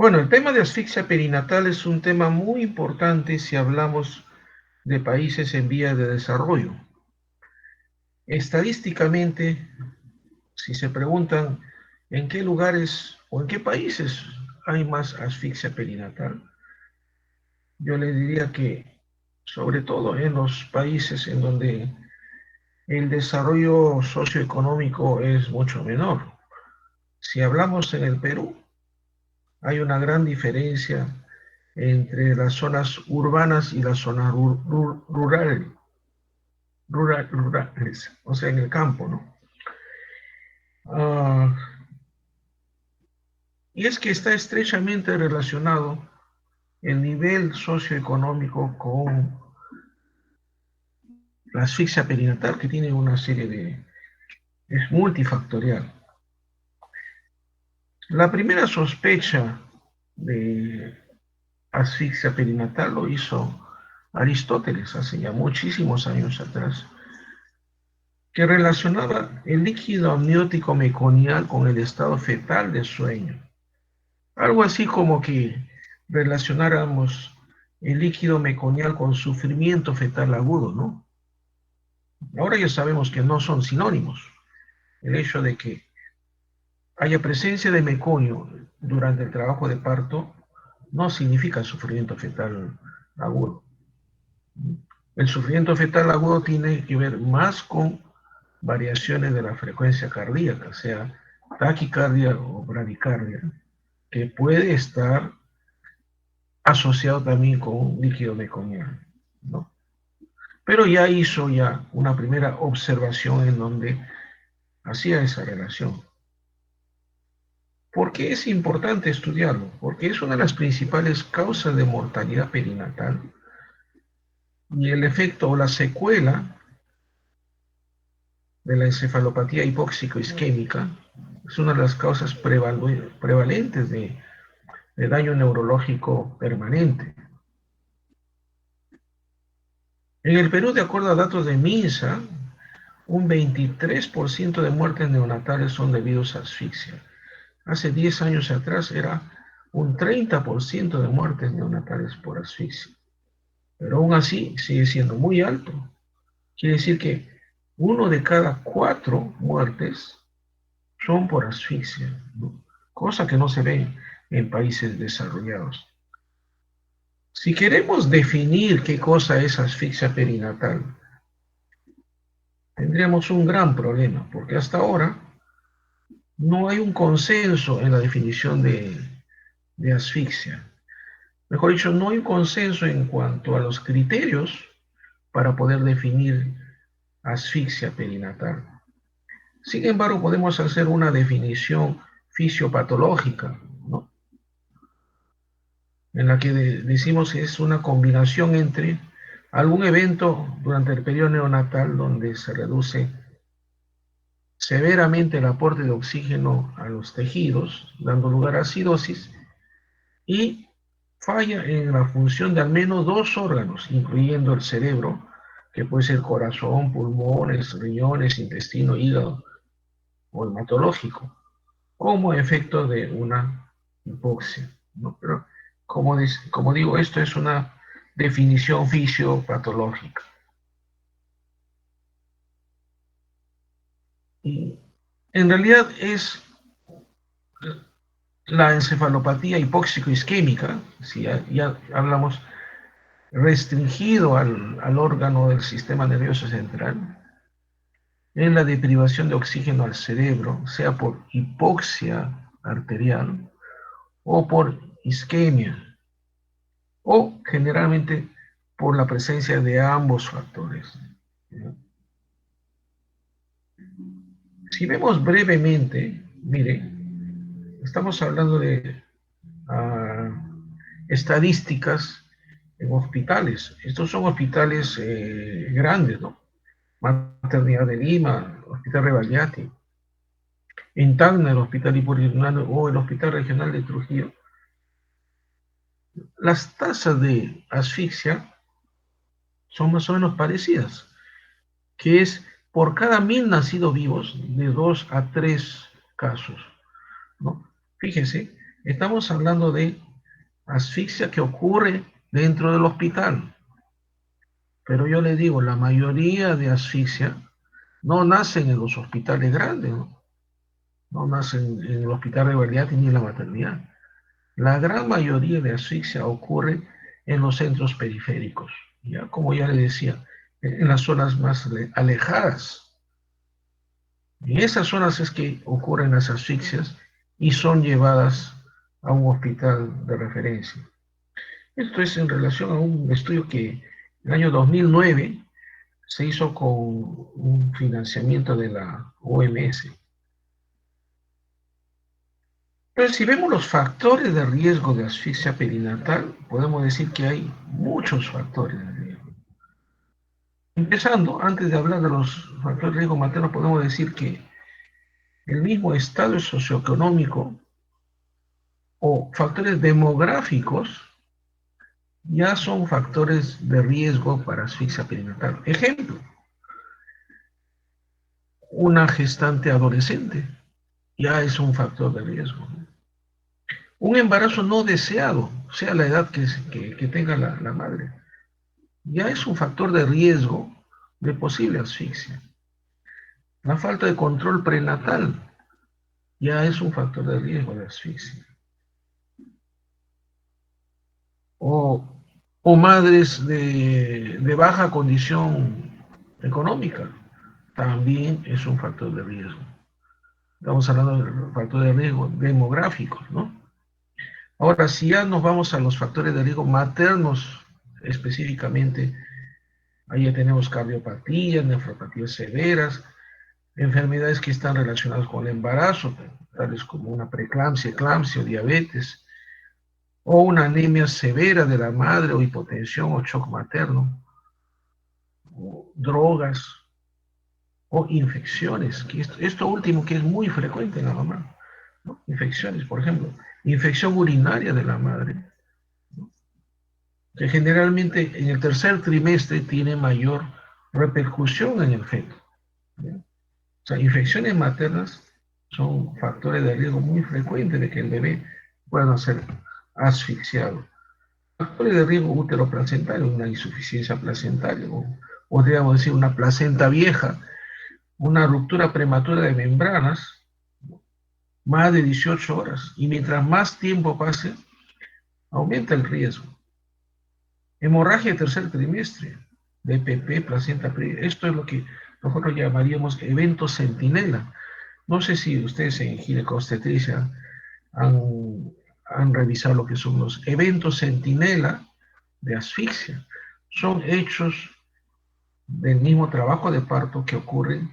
Bueno, el tema de asfixia perinatal es un tema muy importante si hablamos de países en vías de desarrollo. Estadísticamente, si se preguntan en qué lugares o en qué países hay más asfixia perinatal, yo le diría que sobre todo en los países en donde el desarrollo socioeconómico es mucho menor. Si hablamos en el Perú, hay una gran diferencia entre las zonas urbanas y las zonas rurales, o sea, en el campo, ¿no? Ah, y es que está estrechamente relacionado el nivel socioeconómico con la asfixia perinatal, que tiene una serie de... es multifactorial. La primera sospecha de asfixia perinatal lo hizo Aristóteles hace ya muchísimos años atrás, que relacionaba el líquido amniótico meconial con el estado fetal de sueño. Algo así como que relacionáramos el líquido meconial con sufrimiento fetal agudo, ¿no? Ahora ya sabemos que no son sinónimos. El hecho de que haya presencia de meconio durante el trabajo de parto no significa sufrimiento fetal agudo. El sufrimiento fetal agudo tiene que ver más con variaciones de la frecuencia cardíaca, sea taquicardia o bradicardia, que puede estar asociado también con un líquido meconiano, ¿no? Pero ya hizo ya una primera observación en donde hacía esa relación. ¿Por qué es importante estudiarlo? Porque es una de las principales causas de mortalidad perinatal y el efecto o la secuela de la encefalopatía hipóxico-isquémica es una de las causas prevalentes de daño neurológico permanente. En el Perú, de acuerdo a datos de MINSA, un 23% de muertes neonatales son debidos a asfixia. Hace 10 años atrás era un 30% de muertes neonatales por asfixia. Pero aún así sigue siendo muy alto. Quiere decir que uno de cada 4 muertes son por asfixia, ¿no? Cosa que no se ve en países desarrollados. Si queremos definir qué cosa es asfixia perinatal, tendríamos un gran problema, porque hasta ahora no hay un consenso en la definición de asfixia. Mejor dicho, no hay un consenso en cuanto a los criterios para poder definir asfixia perinatal. Sin embargo, podemos hacer una definición fisiopatológica, ¿no? En la que decimos que es una combinación entre algún evento durante el periodo neonatal donde se reduce severamente el aporte de oxígeno a los tejidos, dando lugar a acidosis, y falla en la función de al menos 2 órganos, incluyendo el cerebro, que puede ser corazón, pulmones, riñones, intestino, hígado o hematológico, como efecto de una hipoxia, ¿no? Pero como digo, esto es una definición fisiopatológica. Y en realidad es la encefalopatía hipóxico-isquémica, si ya hablamos restringido al órgano del sistema nervioso central, en la deprivación de oxígeno al cerebro, sea por hipoxia arterial o por isquemia, o generalmente por la presencia de ambos factores. Si vemos brevemente, mire, estamos hablando de estadísticas en hospitales. Estos son hospitales grandes, ¿no? Maternidad de Lima, Hospital Rebagliati, en Tacna, el Hospital Hiporirunano o el Hospital Regional de Trujillo. Las tasas de asfixia son más o menos parecidas, que es por cada 1.000 nacidos vivos, de 2 a 3 casos, ¿no? Fíjense, Estamos hablando de asfixia que ocurre dentro del hospital. Pero yo le digo, la mayoría de asfixia no nacen en los hospitales grandes, ¿no? No nacen en el hospital de bariátrica ni en la maternidad. La gran mayoría de asfixia ocurre en los centros periféricos, ya como ya le decía, en las zonas más alejadas. En esas zonas es que ocurren las asfixias y son llevadas a un hospital de referencia. Esto es en relación a un estudio que en el año 2009 se hizo con un financiamiento de la OMS. Entonces, si vemos los factores de riesgo de asfixia perinatal, podemos decir que hay muchos factores de riesgo. Empezando, antes de hablar de los factores de riesgo materno, podemos decir que el mismo estado socioeconómico o factores demográficos ya son factores de riesgo para asfixia perinatal. Ejemplo, una gestante adolescente ya es un factor de riesgo. Un embarazo no deseado, sea la edad que tenga la madre, ya es un factor de riesgo de posible asfixia. La falta de control prenatal ya es un factor de riesgo de asfixia. O, o madres de baja condición económica también es un factor de riesgo. Estamos hablando de factores de riesgo demográficos, ¿no? Ahora, si ya nos vamos a los factores de riesgo maternos específicamente, ahí ya tenemos cardiopatías, nefropatías severas, enfermedades que están relacionadas con el embarazo, tales como una preeclampsia, eclampsia o diabetes, o una anemia severa de la madre o hipotensión o shock materno, o drogas o infecciones, que esto último que es muy frecuente en la mamá, ¿no? Infecciones, por ejemplo, infección urinaria de la madre, que generalmente en el tercer trimestre tiene mayor repercusión en el feto, ¿ya? O sea, infecciones maternas son factores de riesgo muy frecuentes de que el bebé pueda ser asfixiado. Factores de riesgo útero-placentario, una insuficiencia placentaria, o podríamos decir una placenta vieja, una ruptura prematura de membranas, más de 18 horas, y mientras más tiempo pase, aumenta el riesgo. Hemorragia de tercer trimestre, DPP, placenta previa. Esto es lo que nosotros llamaríamos evento centinela. No sé si ustedes en ginecobstetricia han revisado lo que son los eventos centinela de asfixia. Son hechos del mismo trabajo de parto que ocurren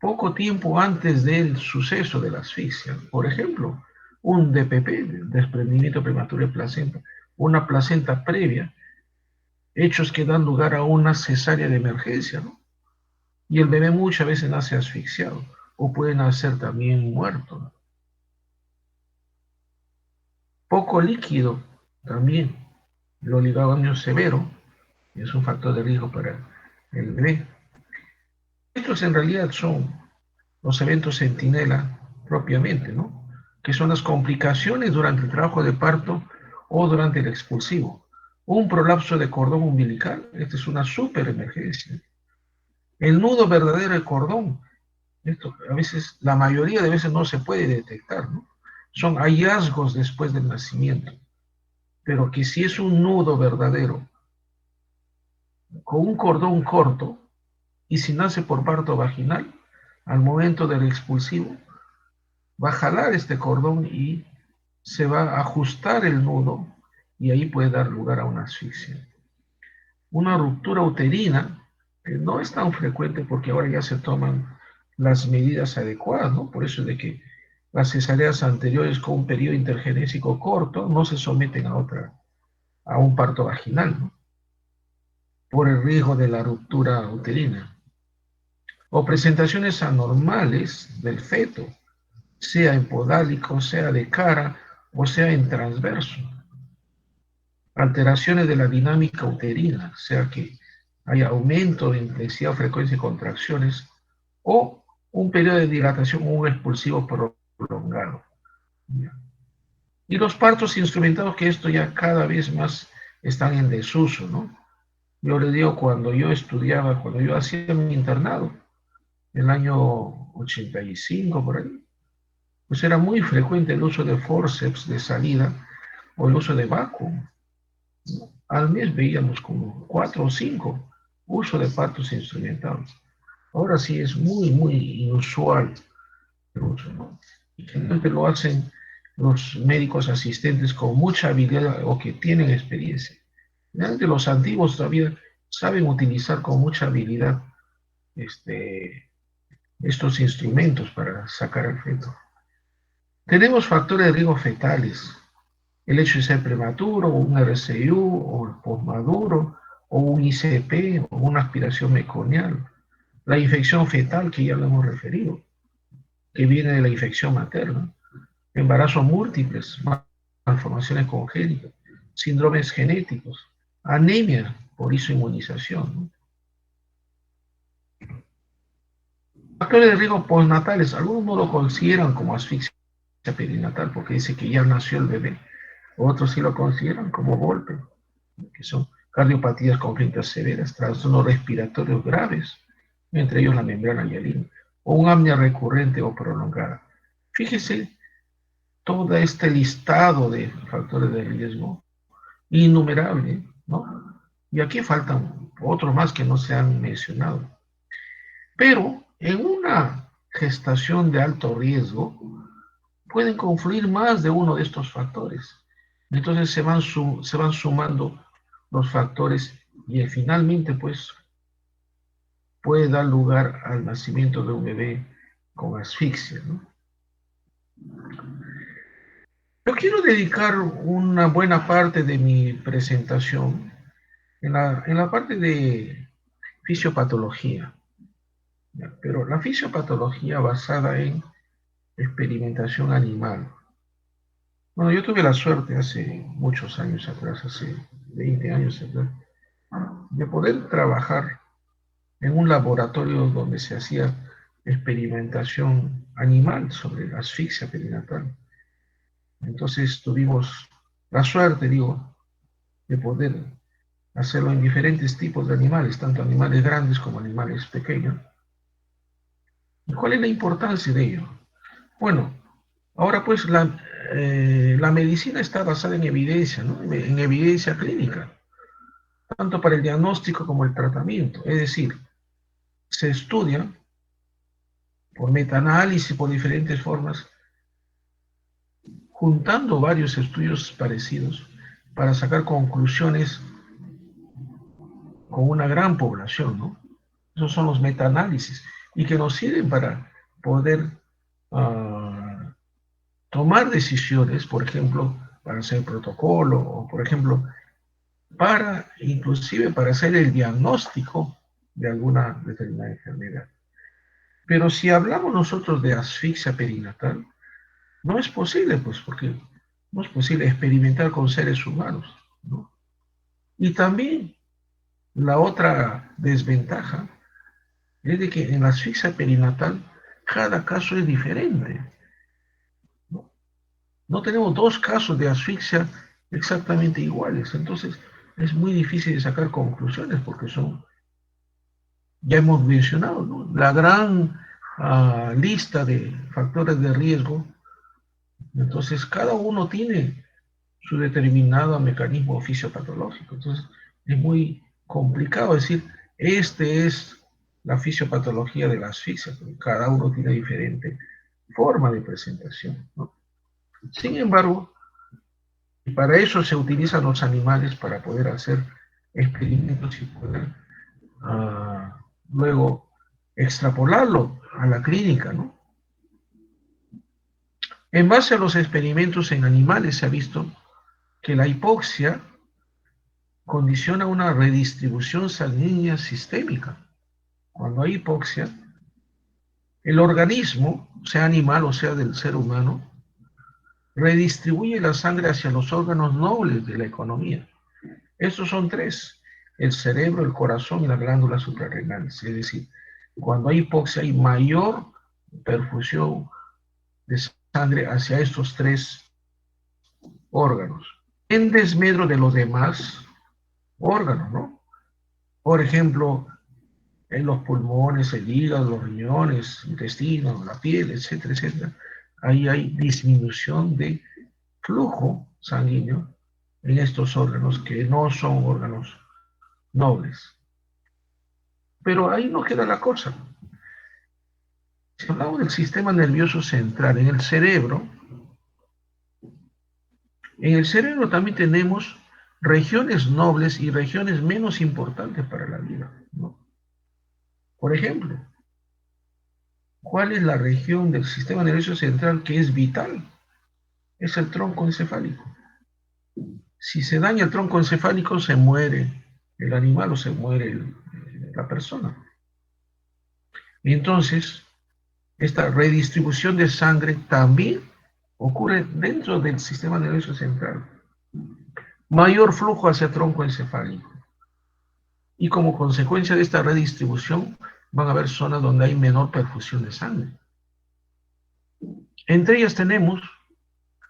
poco tiempo antes del suceso de la asfixia. Por ejemplo, un DPP, desprendimiento prematuro de placenta, una placenta previa, hechos que dan lugar a una cesárea de emergencia, ¿no? Y el bebé muchas veces nace asfixiado o puede nacer también muerto, ¿no? Poco líquido también, el oligoamio severo es un factor de riesgo para el bebé. Estos en realidad son los eventos centinela propiamente, ¿no? Que son las complicaciones durante el trabajo de parto o durante el expulsivo. Un prolapso de cordón umbilical, esta es una super emergencia. El nudo verdadero del cordón, esto a veces, la mayoría de veces no se puede detectar, ¿no? Son hallazgos después del nacimiento, pero que si es un nudo verdadero con un cordón corto y si nace por parto vaginal, al momento del expulsivo, va a jalar este cordón y se va a ajustar el nudo y ahí puede dar lugar a una asfixia. Una ruptura uterina, que no es tan frecuente porque ahora ya se toman las medidas adecuadas, ¿no? Por eso es de que las cesáreas anteriores con un periodo intergenésico corto no se someten a un parto vaginal, ¿no? Por el riesgo de la ruptura uterina. O presentaciones anormales del feto, sea en podálico, sea de cara o sea en transverso. Alteraciones de la dinámica uterina, sea que haya aumento de intensidad, frecuencia de contracciones o un periodo de dilatación o un expulsivo prolongado. Y los partos instrumentados, que esto ya cada vez más están en desuso, ¿no? Yo le digo, cuando yo estudiaba, cuando yo hacía mi internado, en el año 85 por ahí, pues era muy frecuente el uso de forceps de salida o el uso de vacuum. Al mes veíamos como 4 o 5 uso de partos instrumentados. Ahora sí es muy, muy inusual el uso, ¿no? Y generalmente lo hacen los médicos asistentes con mucha habilidad o que tienen experiencia. Generalmente los antiguos todavía saben utilizar con mucha habilidad estos instrumentos para sacar al feto. Tenemos factores de riesgo fetales, el hecho de ser prematuro, un RCIU, o posmaduro, o un ICP, o una aspiración meconial, la infección fetal, que ya lo hemos referido, que viene de la infección materna, embarazos múltiples, malformaciones congénitas, síndromes genéticos, anemia por isoinmunización, ¿no? Factores de riesgo postnatales, algunos no lo consideran como asfixia perinatal porque dice que ya nació el bebé, otros sí lo consideran como golpe, que son cardiopatías congénitas severas, trastornos respiratorios graves, entre ellos la membrana hialina, o un apnea recurrente o prolongada. Fíjese todo este listado de factores de riesgo innumerable, ¿no? Y aquí faltan otros más que no se han mencionado. Pero en una gestación de alto riesgo pueden confluir más de uno de estos factores. Entonces se van sumando los factores y finalmente pues puede dar lugar al nacimiento de un bebé con asfixia, ¿no? Yo quiero dedicar una buena parte de mi presentación en la parte de fisiopatología, ¿ya? Pero la fisiopatología basada en experimentación animal. Bueno, yo tuve la suerte hace muchos años atrás, hace 20 años atrás, de poder trabajar en un laboratorio donde se hacía experimentación animal sobre la asfixia perinatal. Entonces tuvimos la suerte, digo, de poder hacerlo en diferentes tipos de animales, tanto animales grandes como animales pequeños. ¿Y cuál es la importancia de ello? Bueno, ahora pues la medicina está basada en evidencia, ¿no? En evidencia clínica, tanto para el diagnóstico como el tratamiento. Es decir, se estudia por metaanálisis, por diferentes formas, juntando varios estudios parecidos para sacar conclusiones con una gran población, ¿no? Esos son los metaanálisis y que nos sirven para poder tomar decisiones, por ejemplo, para hacer protocolo o, por ejemplo, para inclusive para hacer el diagnóstico de alguna determinada enfermedad. Pero si hablamos nosotros de asfixia perinatal, no es posible, pues, porque no es posible experimentar con seres humanos, ¿no? Y también la otra desventaja es de que en la asfixia perinatal cada caso es diferente, ¿no? No tenemos dos casos de asfixia exactamente iguales, entonces es muy difícil de sacar conclusiones porque son, ya hemos mencionado, ¿no? La gran lista de factores de riesgo. Entonces cada uno tiene su determinado mecanismo fisiopatológico. Entonces, es muy complicado decir, este es la fisiopatología de la asfixia, porque cada uno tiene diferente forma de presentación, ¿no? Sin embargo, para eso se utilizan los animales para poder hacer experimentos y poder luego extrapolarlo a la clínica, ¿no? En base a los experimentos en animales se ha visto que la hipoxia condiciona una redistribución sanguínea sistémica. Cuando hay hipoxia, el organismo, sea animal o sea del ser humano, redistribuye la sangre hacia los órganos nobles de la economía. Estos son tres: el cerebro, el corazón y las glándulas suprarrenales. Es decir, cuando hay hipoxia hay mayor perfusión de sangre hacia estos tres órganos, en desmedro de los demás órganos, ¿no? Por ejemplo, en los pulmones, el hígado, los riñones, intestino, la piel, etcétera, etcétera. Ahí hay disminución de flujo sanguíneo en estos órganos que no son órganos nobles. Pero ahí no queda la cosa. Si hablamos del sistema nervioso central, en el cerebro también tenemos regiones nobles y regiones menos importantes para la vida, ¿no? Por ejemplo, ¿cuál es la región del sistema nervioso central que es vital? Es el tronco encefálico. Si se daña el tronco encefálico, se muere el animal o se muere la persona. Entonces, esta redistribución de sangre también ocurre dentro del sistema nervioso central. Mayor flujo hacia el tronco encefálico. Y como consecuencia de esta redistribución, van a haber zonas donde hay menor perfusión de sangre. Entre ellas tenemos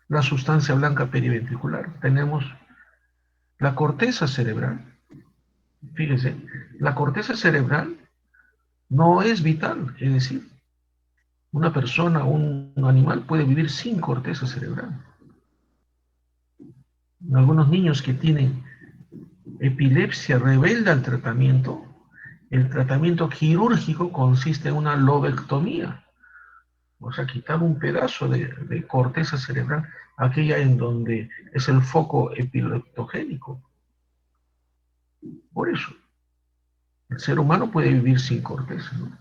la sustancia blanca periventricular, tenemos la corteza cerebral. Fíjense, la corteza cerebral no es vital, es decir, una persona, un animal puede vivir sin corteza cerebral. Algunos niños que tienen epilepsia rebelde al tratamiento, el tratamiento quirúrgico consiste en una lobectomía, o sea, quitar un pedazo de corteza cerebral, aquella en donde es el foco epileptogénico. Por eso, el ser humano puede vivir sin corteza, ¿no?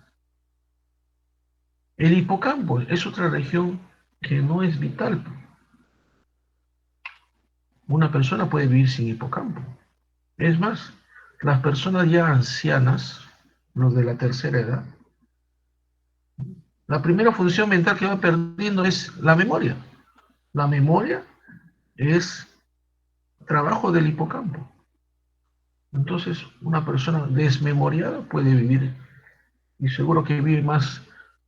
El hipocampo es otra región que no es vital. Una persona puede vivir sin hipocampo. Es más, las personas ya ancianas, los de la tercera edad, la primera función mental que va perdiendo es la memoria. La memoria es trabajo del hipocampo. Entonces, una persona desmemoriada puede vivir y seguro que vive más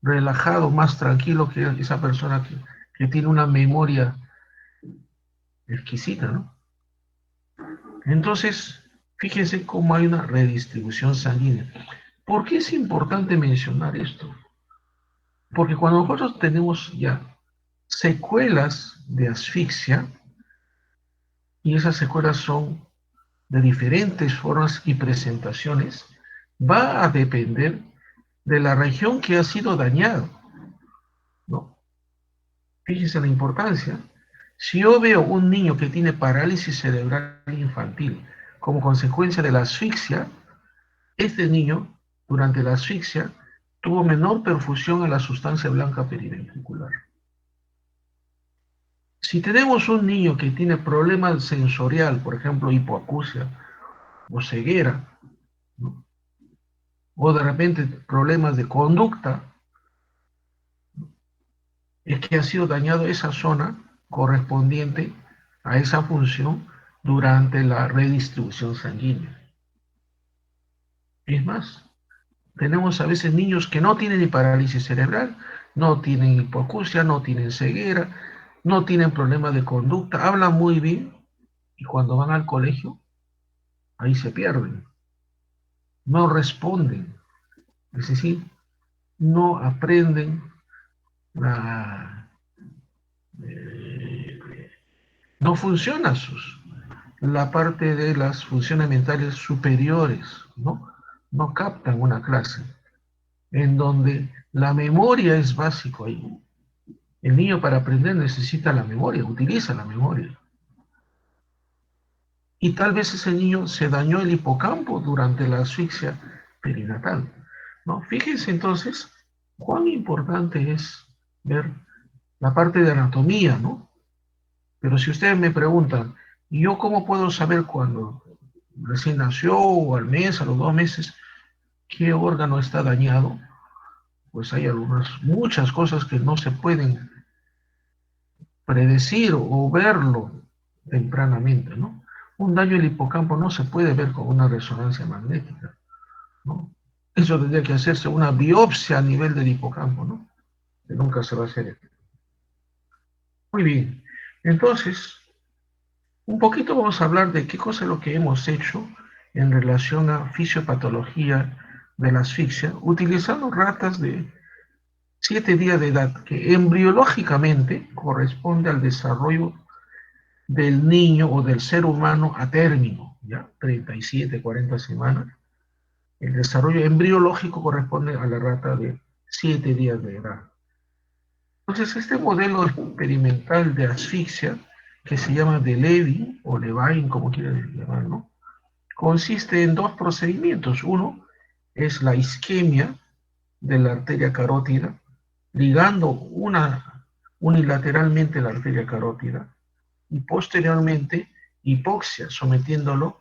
relajado, más tranquilo que esa persona que tiene una memoria exquisita, ¿no? Entonces, fíjense cómo hay una redistribución sanguínea. ¿Por qué es importante mencionar esto? Porque cuando nosotros tenemos ya secuelas de asfixia, y esas secuelas son de diferentes formas y presentaciones, va a depender de la región que ha sido dañada, ¿no? Fíjense la importancia. Si yo veo un niño que tiene parálisis cerebral infantil como consecuencia de la asfixia, este niño, durante la asfixia, tuvo menor perfusión a la sustancia blanca periventricular. Si tenemos un niño que tiene problemas sensorial, por ejemplo, hipoacusia o ceguera, ¿no? O de repente problemas de conducta, es que ha sido dañado esa zona correspondiente a esa función durante la redistribución sanguínea. Es más, tenemos a veces niños que no tienen ni parálisis cerebral, no tienen hipoacusia, no tienen ceguera, no tienen problemas de conducta, hablan muy bien y cuando van al colegio, ahí se pierden, no responden, es decir, no aprenden la, eh, no funciona la parte de las funciones mentales superiores, ¿no? No captan una clase en donde la memoria es básico ahí. El niño para aprender necesita la memoria, utiliza la memoria. Y tal vez ese niño se dañó el hipocampo durante la asfixia perinatal, ¿no? Fíjense entonces cuán importante es ver la parte de anatomía, ¿no? Pero si ustedes me preguntan, ¿yo cómo puedo saber cuando recién nació o al mes, a los 2 meses, qué órgano está dañado? Pues hay muchas cosas que no se pueden predecir o verlo tempranamente, ¿no? Un daño del hipocampo no se puede ver con una resonancia magnética, ¿no? Eso tendría que hacerse una biopsia a nivel del hipocampo, ¿no? Que nunca se va a hacer. Muy bien. Entonces, Un poquito vamos a hablar de qué cosa es lo que hemos hecho en relación a fisiopatología de la asfixia, utilizando ratas de 7 días de edad, que embriológicamente corresponde al desarrollo del niño o del ser humano a término, ya 37, 40 semanas. El desarrollo embriológico corresponde a la rata de 7 días de edad. Entonces, este modelo experimental de asfixia, que se llama de Levy o Levine, como quieran llamarlo, consiste en dos procedimientos. Uno es la isquemia de la arteria carótida, ligando unilateralmente la arteria carótida, y posteriormente hipoxia, sometiéndolo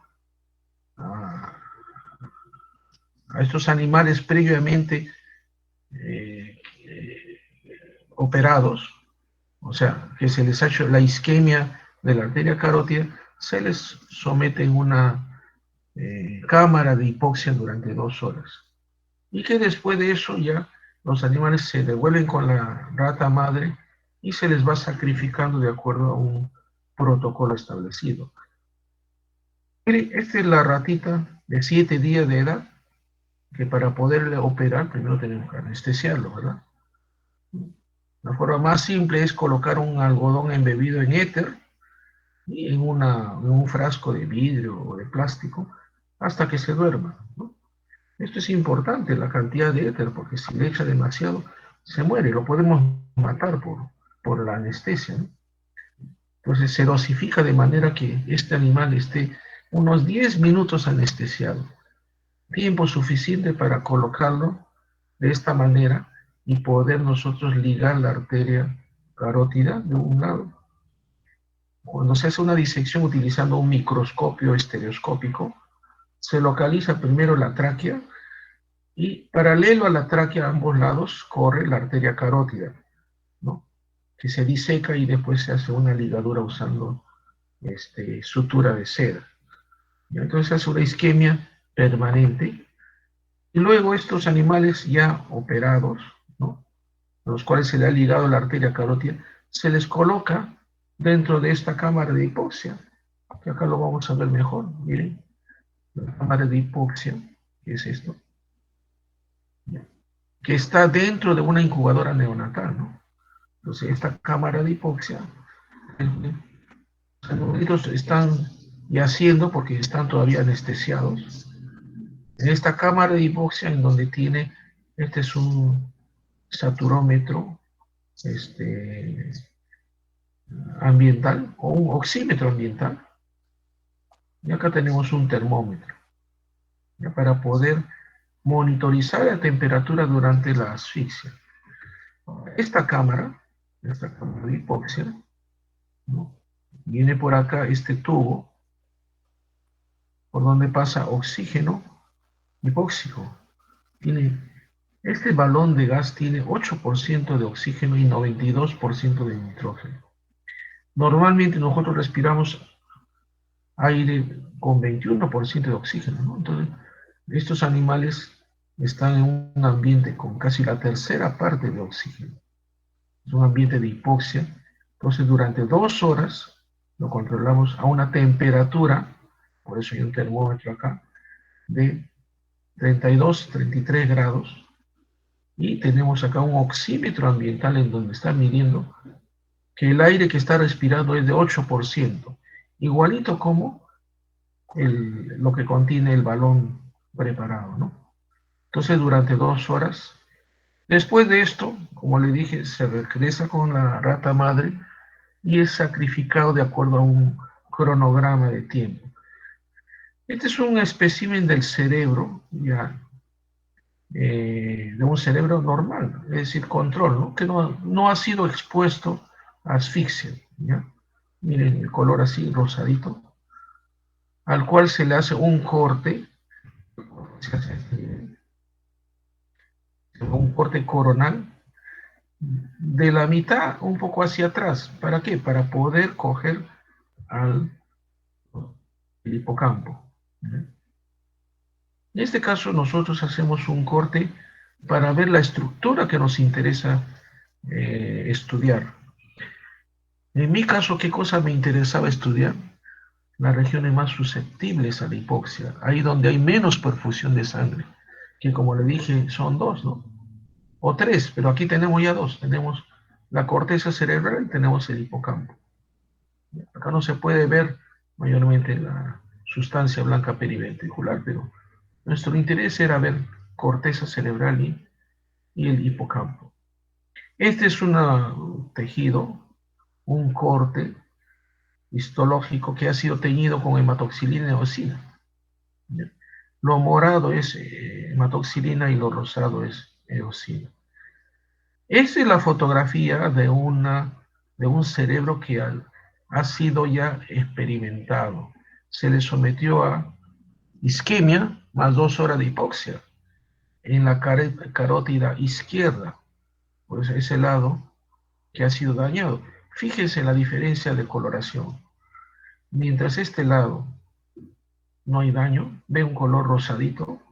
a, a estos animales previamente eh, operados, o sea, que se les ha hecho la isquemia de la arteria carótida, se les somete en una cámara de hipoxia durante 2 horas. Y que después de eso ya los animales se devuelven con la rata madre y se les va sacrificando de acuerdo a un protocolo establecido. Mire, esta es la ratita de 7 días de edad, que para poderle operar primero tenemos que anestesiarlo, ¿verdad? La forma más simple es colocar un algodón embebido en éter y en un frasco de vidrio o de plástico hasta que se duerma, ¿no? Esto es importante, la cantidad de éter, porque si le echa demasiado, se muere, lo podemos matar por la anestesia, ¿no? Entonces se dosifica de manera que este animal esté unos 10 minutos anestesiado, tiempo suficiente para colocarlo de esta manera y poder nosotros ligar la arteria carótida de un lado. Cuando se hace una disección utilizando un microscopio estereoscópico, se localiza primero la tráquea y paralelo a la tráquea a ambos lados corre la arteria carótida, ¿no? Que se diseca y después se hace una ligadura usando sutura de seda. Y entonces se hace una isquemia permanente y luego estos animales ya operados, ¿no?, a los cuales se le ha ligado la arteria carótida, se les coloca dentro de esta cámara de hipoxia, que acá lo vamos a ver mejor, miren, la cámara de hipoxia, que es esto, que está dentro de una incubadora neonatal, ¿no? Entonces, esta cámara de hipoxia, los animalitos están yaciendo porque están todavía anestesiados. En esta cámara de hipoxia, en donde tiene, este es un saturómetro ambiental o un oxímetro ambiental, y acá tenemos un termómetro, ya, para poder monitorizar la temperatura durante la asfixia. Esta cámara de hipoxia, ¿no?, viene por acá este tubo por donde pasa oxígeno hipóxico. Este balón de gas tiene 8% de oxígeno y 92% de nitrógeno. Normalmente nosotros respiramos aire con 21% de oxígeno, ¿no? Entonces, estos animales están en un ambiente con casi la tercera parte de oxígeno. Es un ambiente de hipoxia. Entonces, durante 2 horas lo controlamos a una temperatura, por eso hay un termómetro acá, de 32, 33 grados. Y tenemos acá un oxímetro ambiental en donde está midiendo que el aire que está respirando es de 8%, igualito como lo que contiene el balón preparado, ¿no? Entonces, durante 2 horas. Después de esto, como le dije, se regresa con la rata madre y es sacrificado de acuerdo a un cronograma de tiempo. Este es un espécimen del cerebro, ya, de un cerebro normal, es decir, control, ¿no?, que no ha sido expuesto a asfixia, ¿ya? Miren el color así, rosadito, al cual se le hace un corte, se hace un corte coronal de la mitad un poco hacia atrás. ¿Para qué? Para poder coger al hipocampo. En este caso nosotros hacemos un corte para ver la estructura que nos interesa estudiar. En mi caso, ¿qué cosa me interesaba estudiar? las regiones más susceptibles a la hipoxia, ahí donde hay menos perfusión de sangre, que como le dije son dos, ¿no? O tres, pero aquí tenemos ya dos, tenemos la corteza cerebral y tenemos el hipocampo. Acá no se puede ver mayormente la sustancia blanca periventricular, pero nuestro interés era ver corteza cerebral y el hipocampo. Este es un tejido, un corte histológico que ha sido teñido con hematoxilina y eosina. Lo morado es hematoxilina y lo rosado es eosina. Esta es la fotografía de un cerebro que ha sido ya experimentado. Se le sometió a isquemia más 2 horas de hipoxia en la carótida izquierda, pues ese lado que ha sido dañado. Fíjense la diferencia de coloración. Mientras este lado no hay daño, ve un color rosadito,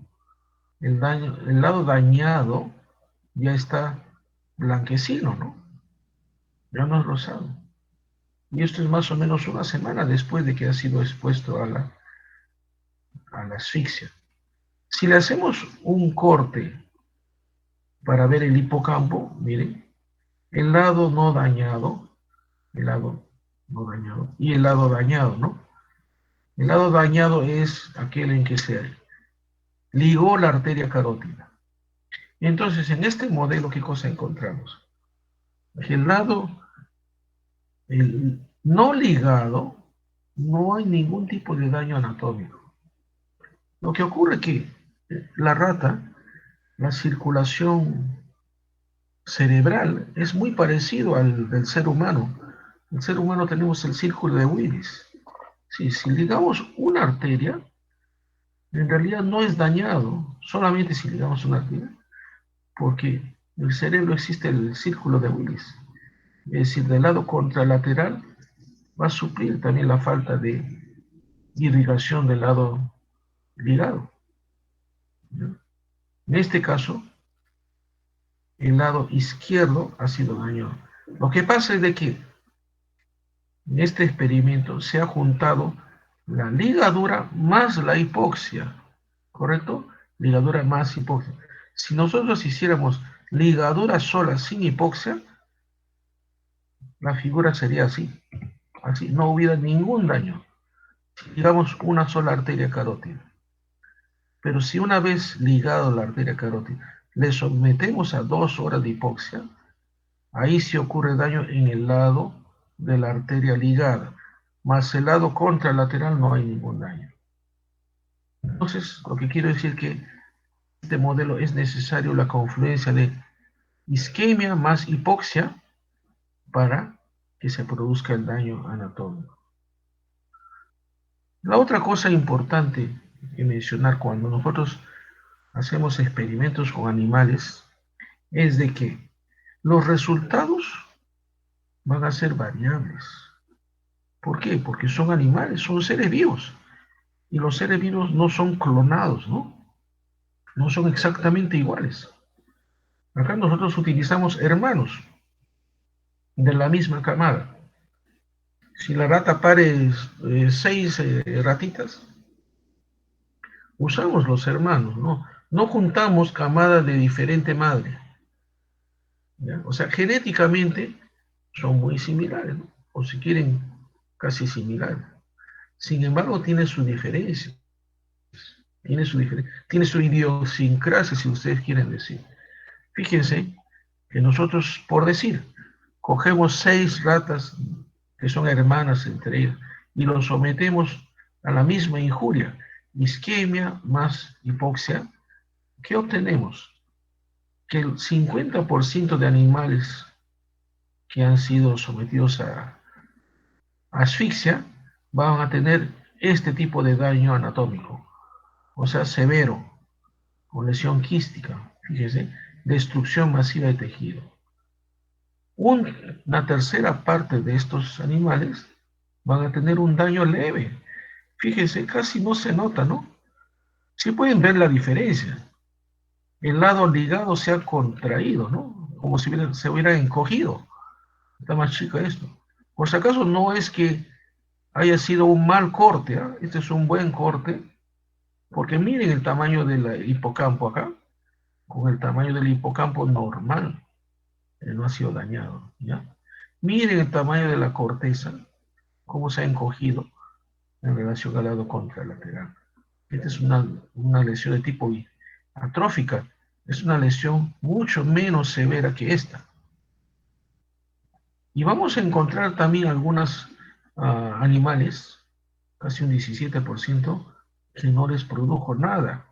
el lado dañado ya está blanquecino, ¿no? Ya no es rosado. Y esto es más o menos una semana después de que ha sido expuesto a la asfixia. Si le hacemos un corte para ver el hipocampo, miren, el lado no dañado, el lado no dañado y el lado dañado, ¿no? El lado dañado es aquel en que se ligó la arteria carótida. Entonces, en este modelo, ¿qué cosa encontramos? El lado no ligado, no hay ningún tipo de daño anatómico. Lo que ocurre es que la rata, la circulación cerebral es muy parecido al del ser humano. El ser humano tenemos el círculo de Willis. Sí, si ligamos una arteria, en realidad no es dañado, solamente si ligamos una arteria, porque en el cerebro existe el círculo de Willis. Es decir, del lado contralateral va a suplir también la falta de irrigación del lado ligado, ¿no? En este caso, el lado izquierdo ha sido dañado. Lo que pasa es de que en este experimento se ha juntado la ligadura más la hipoxia, ¿correcto? Ligadura más hipoxia. Si nosotros hiciéramos ligadura sola sin hipoxia, la figura sería así. Así no hubiera ningún daño. Digamos una sola arteria carótida. Pero si una vez ligado la arteria carótida le sometemos a 2 horas de hipoxia, ahí sí ocurre daño en el lado de la arteria ligada, más el lado contralateral no hay ningún daño. Entonces, lo que quiero decir que este modelo es necesario la confluencia de isquemia más hipoxia para que se produzca el daño anatómico. La otra cosa importante que mencionar cuando nosotros hacemos experimentos con animales es de que los resultados van a ser variables. ¿Por qué? Porque son animales, son seres vivos. Y los seres vivos no son clonados, ¿no? No son exactamente iguales. Acá nosotros utilizamos hermanos de la misma camada. Si la rata pare 6 ratitas, usamos los hermanos, ¿no? No juntamos camadas de diferente madre, ¿ya? O sea, genéticamente son muy similares, ¿no? O si quieren, casi similares. Sin embargo, tiene su diferencia, tiene su idiosincrasia, si ustedes quieren decir. Fíjense que nosotros, por decir, cogemos 6 ratas que son hermanas entre ellas y los sometemos a la misma injuria, isquemia más hipoxia. ¿Qué obtenemos? Que el 50% de animales que han sido sometidos a asfixia van a tener este tipo de daño anatómico, o sea, severo, con lesión quística, fíjese, destrucción masiva de tejido. Una tercera parte de estos animales van a tener un daño leve. Fíjense, casi no se nota, ¿no? Sí pueden ver la diferencia. El lado ligado se ha contraído, ¿no? Como si se hubiera encogido. Está más chica esto. Por si acaso no es que haya sido un mal corte, ¿eh? Este es un buen corte, porque miren el tamaño del hipocampo acá, con el tamaño del hipocampo normal, no ha sido dañado, ¿ya? Miren el tamaño de la corteza, cómo se ha encogido en relación al lado contralateral. Esta es una lesión de tipo atrófica, es una lesión mucho menos severa que esta. Y vamos a encontrar también algunos animales, casi un 17%, que no les produjo nada.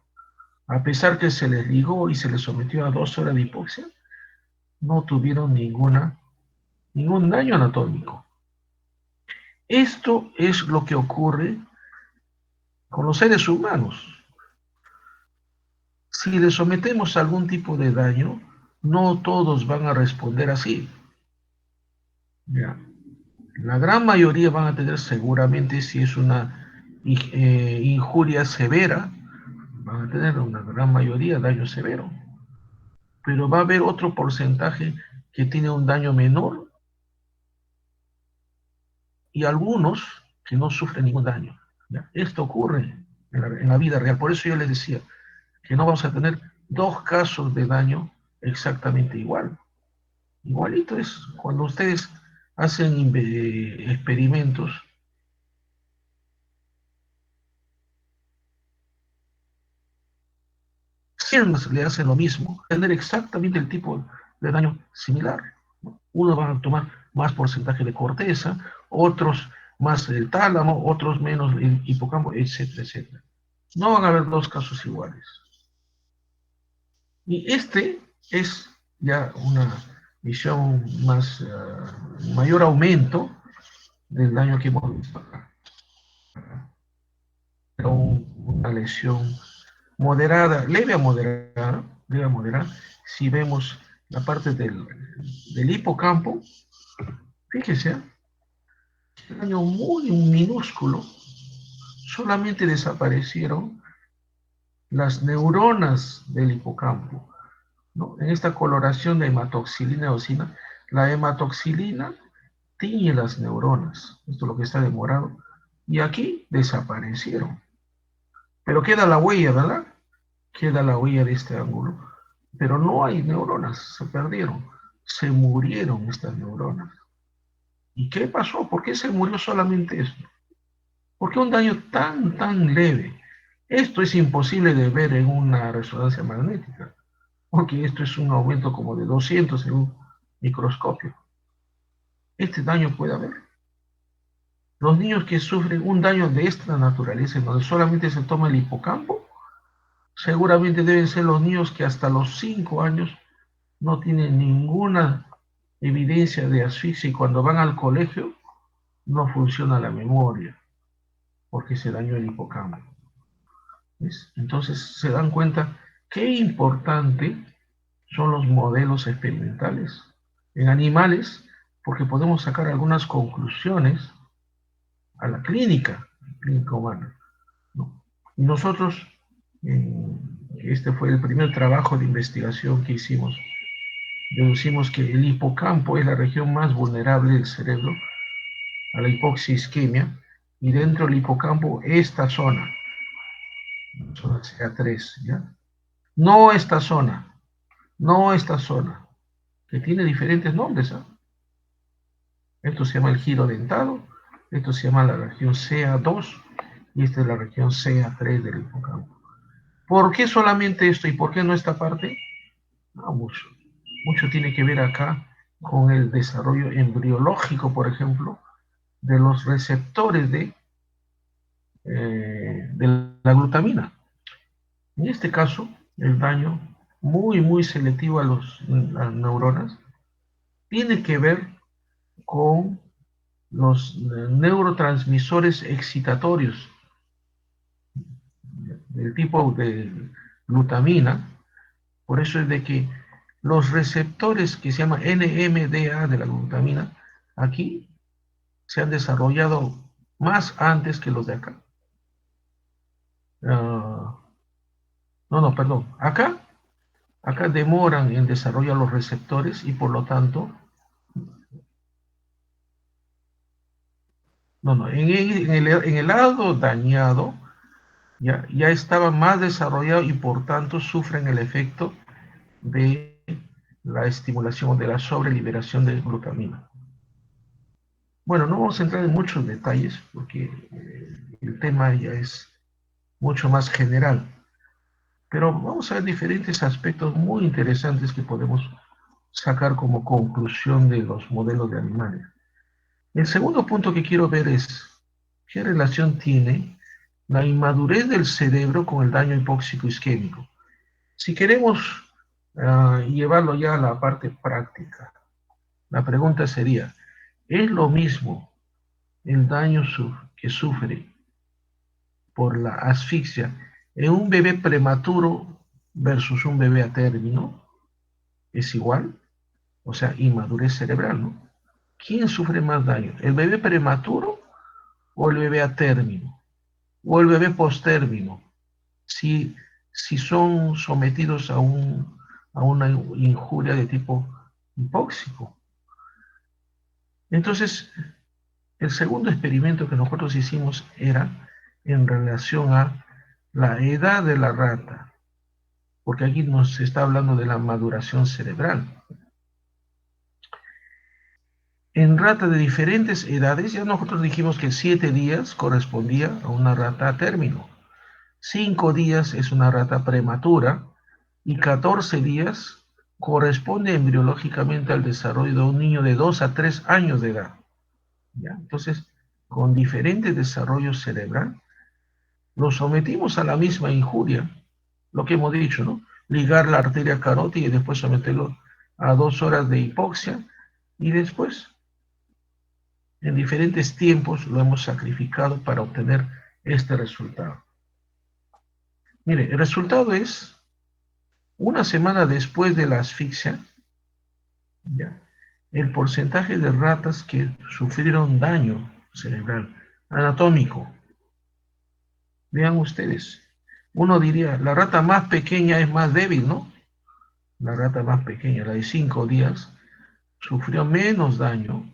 A pesar que se les ligó y se les sometió a 2 horas de hipoxia, no tuvieron ningún daño anatómico. Esto es lo que ocurre con los seres humanos. Si les sometemos a algún tipo de daño, no todos van a responder así. Ya. La gran mayoría van a tener seguramente, si es una injuria severa, van a tener una gran mayoría daño severo. Pero va a haber otro porcentaje que tiene un daño menor y algunos que no sufren ningún daño. ¿Ya? Esto ocurre en la vida real. Por eso yo les decía que no vamos a tener dos casos de daño exactamente igual. Igualito es cuando ustedes hacen experimentos, siempre le hacen lo mismo, tener exactamente el tipo de daño similar. Uno va a tomar más porcentaje de corteza, otros más el tálamo, otros menos el hipocampo, etcétera, etcétera. No van a haber dos casos iguales. Y este es ya una visión más, mayor aumento del daño que hemos visto acá. Una lesión moderada, leve a moderada, si vemos la parte del hipocampo, fíjese, un daño muy minúsculo, solamente desaparecieron las neuronas del hipocampo, ¿no? En esta coloración de hematoxilina y eosina, la hematoxilina tiñe las neuronas, esto es lo que está demorado, y aquí desaparecieron. Pero queda la huella, ¿verdad? Queda la huella de este ángulo, pero no hay neuronas, se perdieron, se murieron estas neuronas. ¿Y qué pasó? ¿Por qué se murió solamente esto? ¿Por qué un daño tan leve? Esto es imposible de ver en una resonancia magnética, porque esto es un aumento como de 200 en un microscopio. Este daño puede haber. Los niños que sufren un daño de esta naturaleza, en donde solamente se toma el hipocampo, seguramente deben ser los niños que hasta los 5 años no tienen ninguna evidencia de asfixia y cuando van al colegio no funciona la memoria porque se dañó el hipocampo. ¿Ves? Entonces se dan cuenta qué importante son los modelos experimentales en animales porque podemos sacar algunas conclusiones a la clínica humana, ¿no? Y nosotros, este fue el primer trabajo de investigación que hicimos, deducimos que el hipocampo es la región más vulnerable del cerebro a la hipoxia isquemia, y dentro del hipocampo esta zona CA3, ¿ya? No esta zona, no esta zona, que tiene diferentes nombres, ¿eh? Esto se llama el giro dentado, esto se llama la región CA2 y esta es la región CA3 del hipocampo. ¿Por qué solamente esto y por qué no esta parte? No, mucho. Mucho tiene que ver acá con el desarrollo embriológico, por ejemplo, de los receptores de la glutamina. En este caso, el daño muy selectivo a las neuronas tiene que ver con los neurotransmisores excitatorios del tipo de glutamina. Por eso es de que los receptores que se llama NMDA de la glutamina aquí se han desarrollado más antes que los de acá. No, perdón. Acá demoran en desarrollar los receptores y por lo tanto no, en el lado dañado ya estaba más desarrollado y por tanto sufren el efecto de la estimulación de la sobreliberación de glutamina. Bueno, no vamos a entrar en muchos detalles porque el tema ya es mucho más general, pero vamos a ver diferentes aspectos muy interesantes que podemos sacar como conclusión de los modelos de animales. El segundo punto que quiero ver es qué relación tiene la inmadurez del cerebro con el daño hipóxico isquémico. Si queremos llevarlo ya a la parte práctica, la pregunta sería, ¿es lo mismo el daño que sufre por la asfixia en un bebé prematuro versus un bebé a término? ¿Es igual? O sea, inmadurez cerebral, ¿no? ¿Quién sufre más daño? ¿El bebé prematuro o el bebé a término? ¿O el bebé postérmino? Si, si son sometidos a una injuria de tipo hipóxico. Entonces, el segundo experimento que nosotros hicimos era en relación a la edad de la rata, porque aquí nos está hablando de la maduración cerebral. En ratas de diferentes edades, ya nosotros dijimos que 7 días correspondía a una rata a término, 5 días es una rata prematura y 14 días corresponde embriológicamente al desarrollo de un niño de 2 a 3 años de edad. ¿Ya? Entonces, con diferente desarrollo cerebral, lo sometimos a la misma injuria, lo que hemos dicho, ¿no? Ligar la arteria carótida y después someterlo a 2 horas de hipoxia y después, en diferentes tiempos, lo hemos sacrificado para obtener este resultado. Mire, el resultado es una semana después de la asfixia, ¿ya? El porcentaje de ratas que sufrieron daño cerebral anatómico. Vean ustedes, uno diría, la rata más pequeña es más débil, ¿no? La rata más pequeña, la de 5 días, sufrió menos daño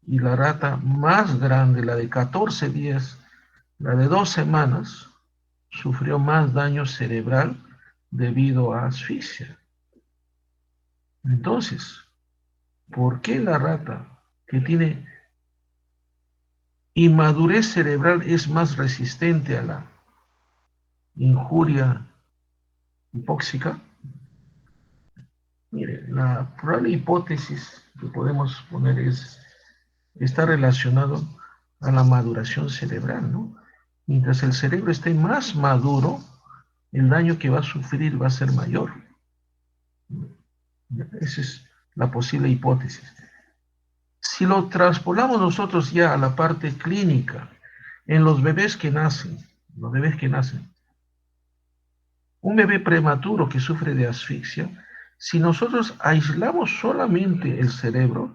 y la rata más grande, la de 14 días, la de 2 semanas, sufrió más daño cerebral debido a asfixia. Entonces, ¿por qué la rata que tiene inmadurez cerebral es más resistente a la injuria hipóxica? Mire, la probable hipótesis que podemos poner está relacionado a la maduración cerebral, ¿no? Mientras el cerebro esté más maduro, el daño que va a sufrir va a ser mayor. Esa es la posible hipótesis. Si lo traspolamos nosotros ya a la parte clínica, en los bebés que nacen, un bebé prematuro que sufre de asfixia, si nosotros aislamos solamente el cerebro,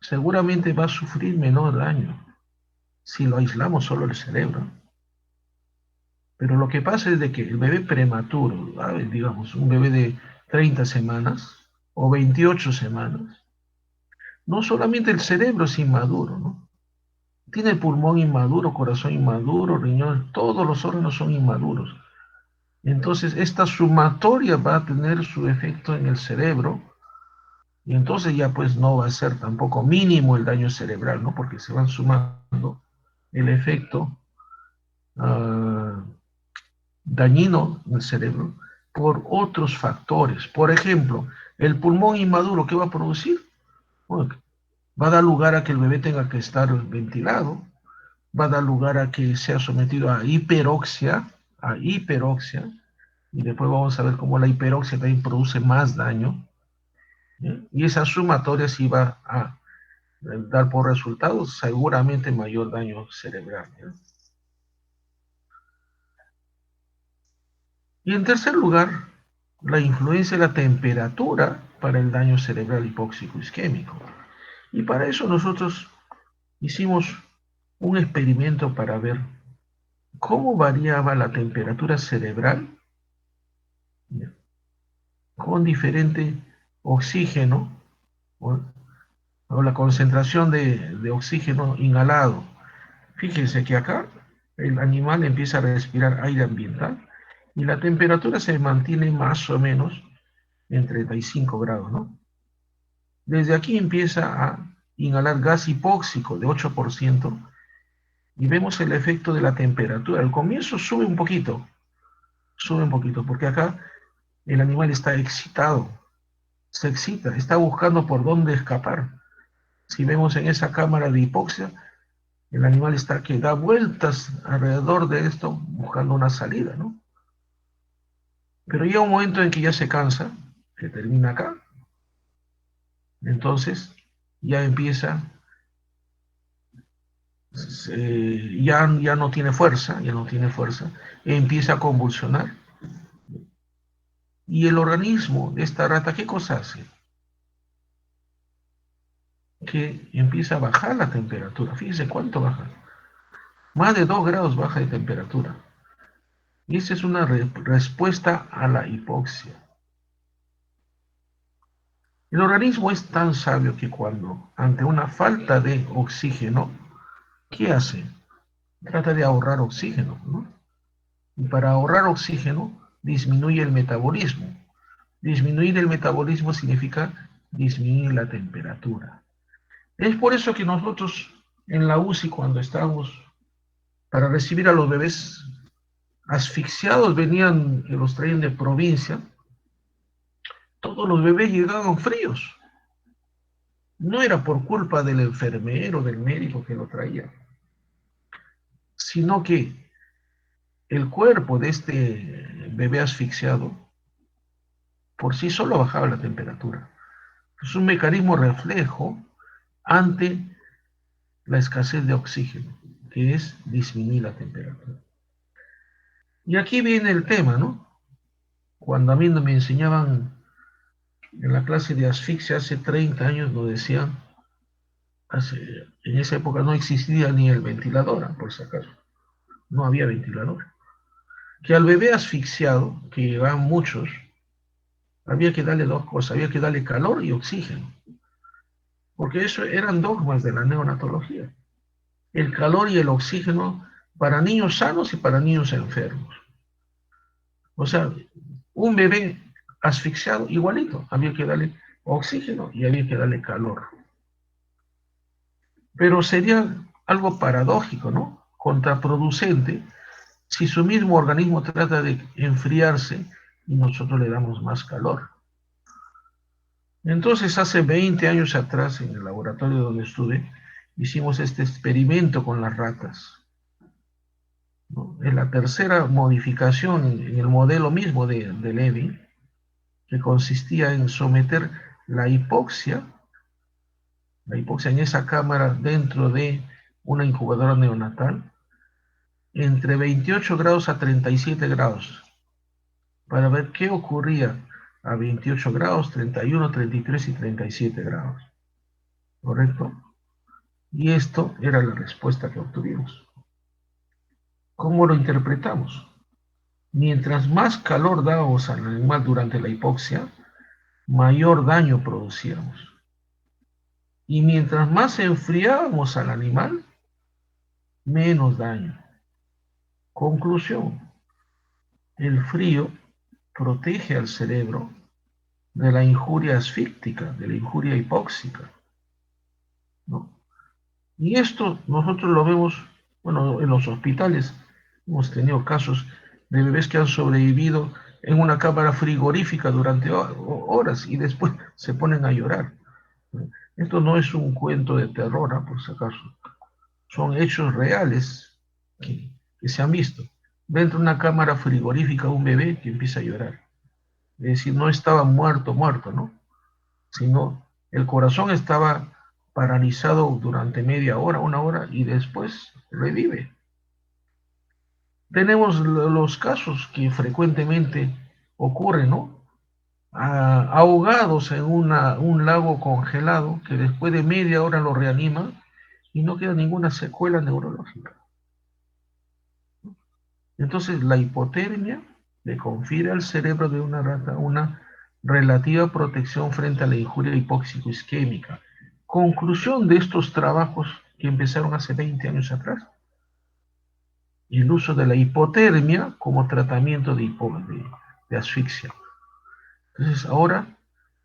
seguramente va a sufrir menor daño si lo aislamos solo el cerebro. Pero lo que pasa es de que el bebé prematuro, digamos, un bebé de 30 semanas o 28 semanas, no solamente el cerebro es inmaduro, ¿no? Tiene el pulmón inmaduro, corazón inmaduro, riñón, todos los órganos son inmaduros. Entonces, esta sumatoria va a tener su efecto en el cerebro y entonces ya pues no va a ser tampoco mínimo el daño cerebral, ¿no? Porque se van sumando el efecto uh, dañino en el cerebro por otros factores. Por ejemplo, el pulmón inmaduro, ¿qué va a producir? Bueno, va a dar lugar a que el bebé tenga que estar ventilado, va a dar lugar a que sea sometido a hiperoxia, y después vamos a ver cómo la hiperoxia también produce más daño, ¿sí? Y esa sumatoria sí va a dar por resultado seguramente mayor daño cerebral, ¿sí? Y en tercer lugar, la influencia de la temperatura para el daño cerebral hipóxico isquémico. Y para eso nosotros hicimos un experimento para ver cómo variaba la temperatura cerebral con diferente oxígeno o la concentración de oxígeno inhalado. Fíjense que acá el animal empieza a respirar aire ambiental y la temperatura se mantiene más o menos en 35 grados, ¿no? Desde aquí empieza a inhalar gas hipóxico de 8% y vemos el efecto de la temperatura. Al comienzo sube un poquito, porque acá el animal está excitado, se excita, está buscando por dónde escapar. Si vemos en esa cámara de hipoxia, el animal está que da vueltas alrededor de esto buscando una salida, ¿no? Pero llega un momento en que ya se cansa, que termina acá, entonces ya empieza, ya no tiene fuerza, empieza a convulsionar. Y el organismo de esta rata, ¿qué cosa hace? Que empieza a bajar la temperatura. Fíjense cuánto baja. Más de 2 grados baja de temperatura. Y esa es una respuesta a la hipoxia. El organismo es tan sabio que cuando, ante una falta de oxígeno, ¿qué hace? Trata de ahorrar oxígeno, ¿no? Y para ahorrar oxígeno, disminuye el metabolismo. Disminuir el metabolismo significa disminuir la temperatura. Es por eso que nosotros en la UCI, cuando estábamos para recibir a los bebés asfixiados, venían, que los traían de provincia, todos los bebés llegaban fríos. No era por culpa del enfermero, del médico que lo traía, sino que el cuerpo de este bebé asfixiado por sí solo bajaba la temperatura. Es un mecanismo reflejo ante la escasez de oxígeno, que es disminuir la temperatura. Y aquí viene el tema, ¿no? Cuando a mí me enseñaban en la clase de asfixia hace 30 años, nos decían, en esa época no existía ni el ventilador, por si acaso, no había ventilador. Que al bebé asfixiado, que llegaban muchos, había que darle dos cosas, había que darle calor y oxígeno, porque eso eran dogmas de la neonatología. El calor y el oxígeno para niños sanos y para niños enfermos. O sea, un bebé asfixiado igualito, había que darle oxígeno y había que darle calor. Pero sería algo paradójico, ¿no? Contraproducente si su mismo organismo trata de enfriarse y nosotros le damos más calor. Entonces, hace 20 años atrás, en el laboratorio donde estuve, hicimos este experimento con las ratas, ¿no? Es la tercera modificación en el modelo mismo de Levy, que consistía en someter la hipoxia en esa cámara dentro de una incubadora neonatal, entre 28 grados a 37 grados, para ver qué ocurría a 28 grados, 31, 33 y 37 grados. ¿Correcto? Y esto era la respuesta que obtuvimos. ¿Cómo lo interpretamos? Mientras más calor dábamos al animal durante la hipoxia, mayor daño producíamos. Y mientras más enfriábamos al animal, menos daño. Conclusión, el frío protege al cerebro de la injuria asfíctica, de la injuria hipóxica, ¿no? Y esto nosotros lo vemos, bueno, en los hospitales hemos tenido casos de bebés que han sobrevivido en una cámara frigorífica durante horas y después se ponen a llorar. Esto no es un cuento de terror, ¿no? Por si acaso. Son hechos reales que se han visto. Dentro de una cámara frigorífica un bebé que empieza a llorar. Es decir, no estaba muerto, ¿no? Sino el corazón estaba paralizado durante media hora, una hora, y después revive. Tenemos los casos que frecuentemente ocurren, ¿no? Ahogados en un lago congelado, que después de media hora lo reanima y no queda ninguna secuela neurológica. Entonces, la hipotermia le confiere al cerebro de una rata una relativa protección frente a la injuria hipóxico-isquémica, Conclusión de estos trabajos que empezaron hace 20 años atrás, el uso de la hipotermia como tratamiento de asfixia. Entonces ahora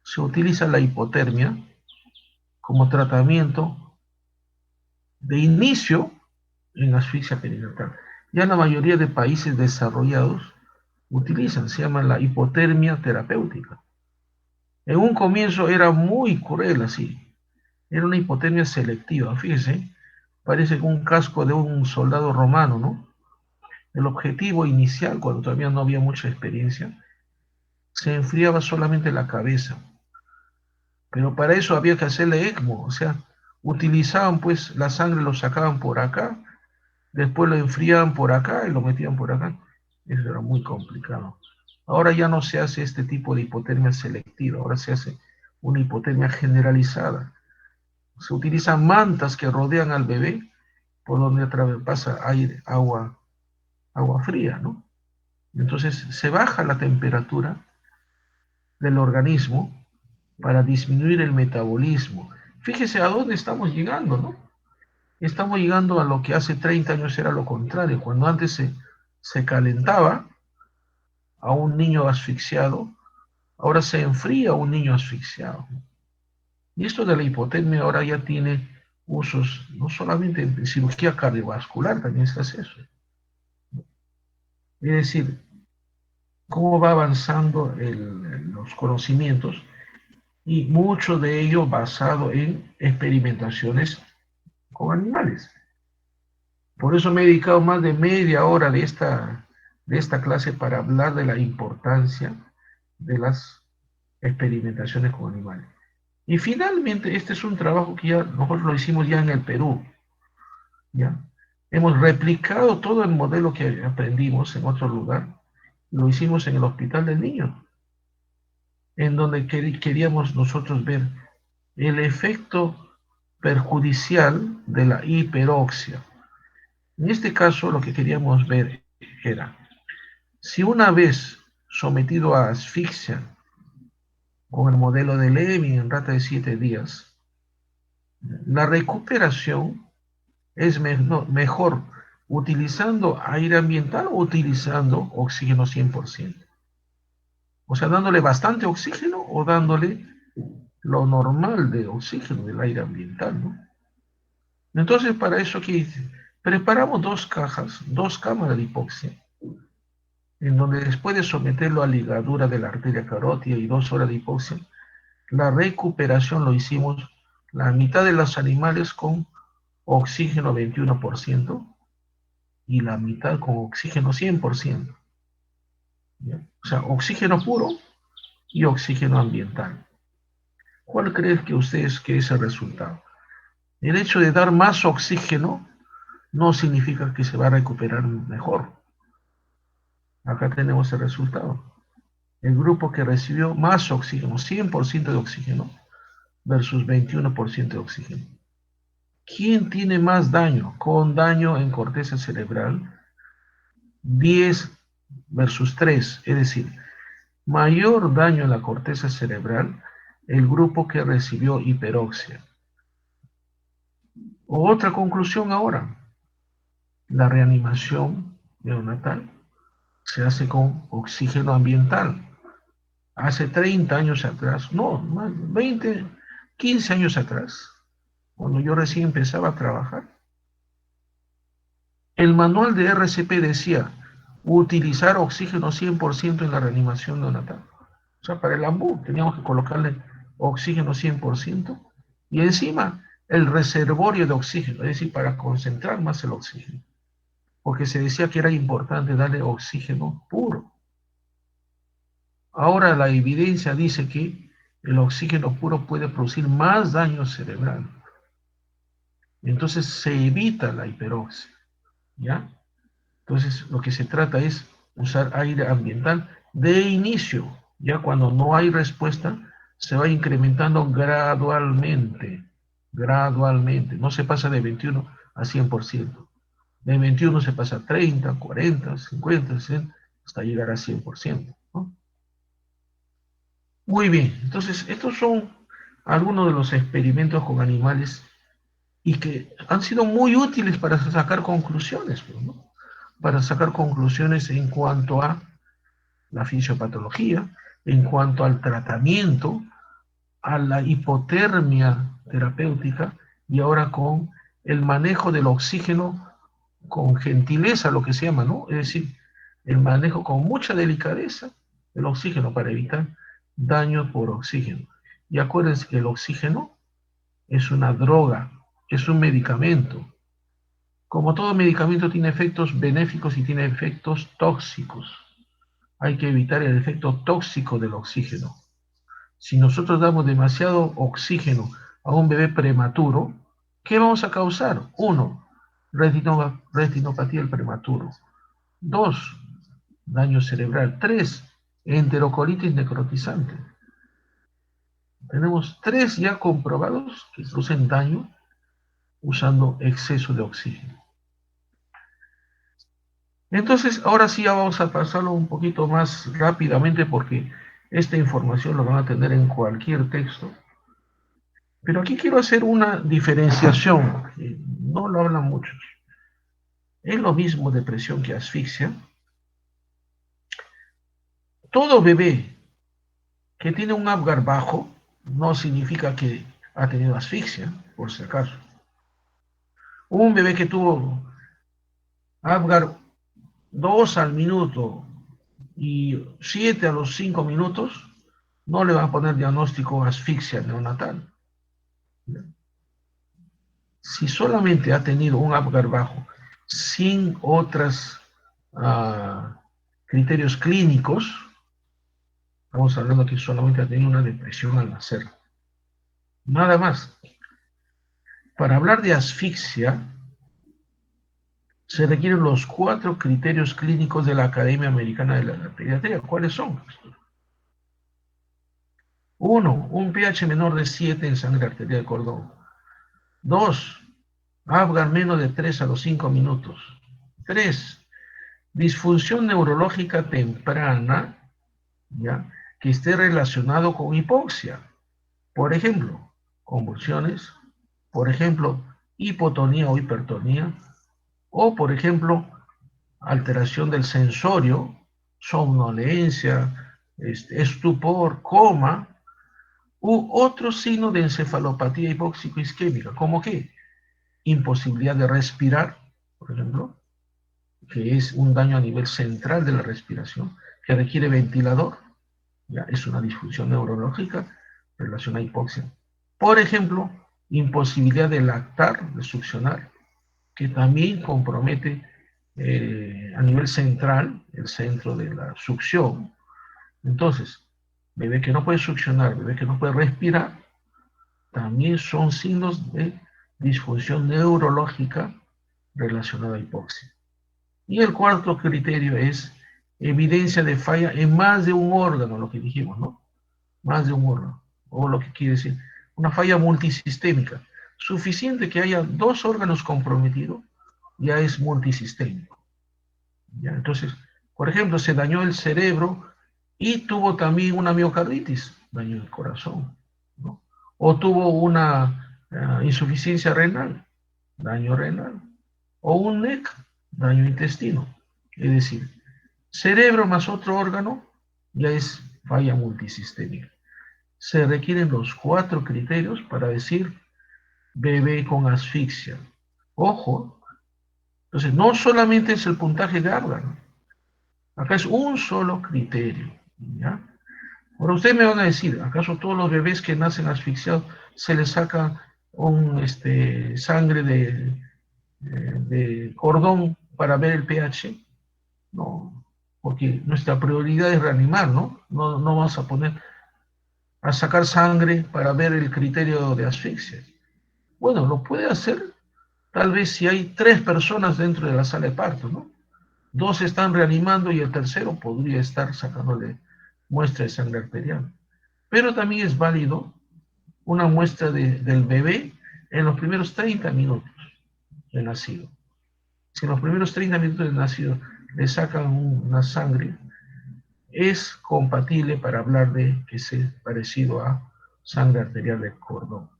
se utiliza la hipotermia como tratamiento de inicio en asfixia perinatal. Ya la mayoría de países desarrollados utilizan, se llama la hipotermia terapéutica. En un comienzo era muy cruel así, era una hipotermia selectiva, fíjese, parece un casco de un soldado romano, ¿no? El objetivo inicial, cuando todavía no había mucha experiencia, se enfriaba solamente la cabeza, pero para eso había que hacerle ECMO, o sea, utilizaban pues la sangre, lo sacaban por acá, después lo enfriaban por acá y lo metían por acá. Eso era muy complicado. Ahora ya no se hace este tipo de hipotermia selectiva, ahora se hace una hipotermia generalizada. Se utilizan mantas que rodean al bebé por donde pasa aire, agua fría, ¿no? Entonces se baja la temperatura del organismo para disminuir el metabolismo. Fíjese a dónde estamos llegando, ¿no? Estamos llegando a lo que hace 30 años era lo contrario, cuando antes se calentaba a un niño asfixiado, ahora se enfría a un niño asfixiado. Y esto de la hipotermia ahora ya tiene usos, no solamente en cirugía cardiovascular, también se hace eso. Es decir, cómo va avanzando los conocimientos y mucho de ello basado en experimentaciones con animales. Por eso me he dedicado más de media hora de esta clase para hablar de la importancia de las experimentaciones con animales. Y finalmente, este es un trabajo que ya nosotros lo hicimos ya en el Perú, ¿ya? Hemos replicado todo el modelo que aprendimos en otro lugar, lo hicimos en el Hospital del Niño, en donde queríamos nosotros ver el efecto perjudicial de la hiperoxia. En este caso, lo que queríamos ver era, si una vez sometido a asfixia con el modelo de Levy en rata de 7 días, la recuperación es mejor utilizando aire ambiental o utilizando oxígeno 100%. O sea, dándole bastante oxígeno o dándole lo normal de oxígeno del aire ambiental, ¿no? Entonces, para eso que preparamos dos cajas, dos cámaras de hipoxia, en donde después de someterlo a ligadura de la arteria carótida y 2 horas de hipoxia, la recuperación lo hicimos la mitad de los animales con oxígeno 21% y la mitad con oxígeno 100%. ¿Ya? O sea, oxígeno puro y oxígeno ambiental. ¿Cuál creen que ustedes que es el resultado? El hecho de dar más oxígeno no significa que se va a recuperar mejor. Acá tenemos el resultado. El grupo que recibió más oxígeno, 100% de oxígeno, versus 21% de oxígeno. ¿Quién tiene más daño? Con daño en corteza cerebral, 10 versus 3, es decir, mayor daño en la corteza cerebral, el grupo que recibió hiperoxia. Otra conclusión ahora, la reanimación neonatal se hace con oxígeno ambiental. Hace 30 años atrás, no, 20, 15 años atrás, cuando yo recién empezaba a trabajar, el manual de RCP decía utilizar oxígeno 100% en la reanimación neonatal. O sea, para el AMBU teníamos que colocarle oxígeno 100% y encima el reservorio de oxígeno, es decir, para concentrar más el oxígeno. Porque se decía que era importante darle oxígeno puro. Ahora la evidencia dice que el oxígeno puro puede producir más daño cerebral. Entonces se evita la hiperoxia, ¿ya? Entonces lo que se trata es usar aire ambiental de inicio. Ya cuando no hay respuesta, se va incrementando gradualmente, gradualmente. No se pasa de 21 a 100%. De 21 se pasa a 30, 40, 50, 60, hasta llegar a 100%, ¿no? Muy bien, entonces estos son algunos de los experimentos con animales y que han sido muy útiles para sacar conclusiones, ¿no? Para sacar conclusiones en cuanto a la fisiopatología, en cuanto al tratamiento, a la hipotermia terapéutica y ahora con el manejo del oxígeno con gentileza, lo que se llama, ¿no? Es decir, el manejo con mucha delicadeza del oxígeno para evitar daño por oxígeno. Y acuérdense que el oxígeno es una droga, es un medicamento. Como todo medicamento tiene efectos benéficos y tiene efectos tóxicos. Hay que evitar el efecto tóxico del oxígeno. Si nosotros damos demasiado oxígeno a un bebé prematuro, ¿qué vamos a causar? Uno, retinopatía del prematuro. Dos, daño cerebral. Tres, enterocolitis necrotizante. Tenemos tres ya comprobados que producen daño usando exceso de oxígeno. Entonces, ahora sí ya vamos a pasarlo un poquito más rápidamente porque esta información lo van a tener en cualquier texto. Pero aquí quiero hacer una diferenciación, que no lo hablan muchos. Es lo mismo depresión que asfixia. Todo bebé que tiene un Apgar bajo no significa que ha tenido asfixia, por si acaso. Un bebé que tuvo Apgar 2 al minuto y 7 a los 5 minutos, no le van a poner diagnóstico asfixia neonatal. Si solamente ha tenido un Apgar bajo, sin otros criterios clínicos, estamos hablando que solamente ha tenido una depresión al nacer. Nada más. Para hablar de asfixia, se requieren los 4 criterios clínicos de la Academia Americana de la Pediatría. ¿Cuáles son? 1. Un pH menor de 7 en sangre arterial del cordón. 2. Apgar menos de 3 a los 5 minutos. 3. Disfunción neurológica temprana, ¿ya?, que esté relacionado con hipoxia. Por ejemplo, convulsiones, por ejemplo, hipotonía o hipertonía, o por ejemplo, alteración del sensorio, somnolencia, estupor, coma, u otro signo de encefalopatía hipóxico-isquémica, como que imposibilidad de respirar, por ejemplo, que es un daño a nivel central de la respiración, que requiere ventilador, ¿ya? Es una disfunción neurológica relacionada a hipoxia. Por ejemplo, imposibilidad de lactar, de succionar, que también compromete a nivel central, el centro de la succión. Entonces, bebé que no puede succionar, bebé que no puede respirar, también son signos de disfunción neurológica relacionada a hipoxia. Y el cuarto criterio es evidencia de falla en más de un órgano, lo que dijimos, ¿no? Más de un órgano, o lo que quiere decir, una falla multisistémica. Suficiente que haya 2 órganos comprometidos, ya es multisistémico. ¿Ya? Entonces, por ejemplo, se dañó el cerebro y tuvo también una miocarditis, daño del corazón, ¿no? O tuvo una insuficiencia renal, daño renal, o un NEC, daño intestino. Es decir, cerebro más otro órgano ya es falla multisistémica. Se requieren los 4 criterios para decir bebé con asfixia. Ojo, entonces no solamente es el puntaje de Apgar, ¿no? Acá es un solo criterio, ¿ya? Ahora ustedes me van a decir, ¿acaso todos los bebés que nacen asfixiados se les saca sangre de cordón para ver el pH? No, porque nuestra prioridad es reanimar, ¿no? No vamos a poner a sacar sangre para ver el criterio de asfixia. Bueno, lo puede hacer tal vez si hay 3 personas dentro de la sala de parto, ¿no? 2 están reanimando y el tercero podría estar sacándole muestra de sangre arterial. Pero también es válido una muestra del bebé en los primeros 30 minutos de nacido. Si en los primeros 30 minutos de nacido le sacan una sangre, es compatible para hablar de que es parecido a sangre arterial del cordón.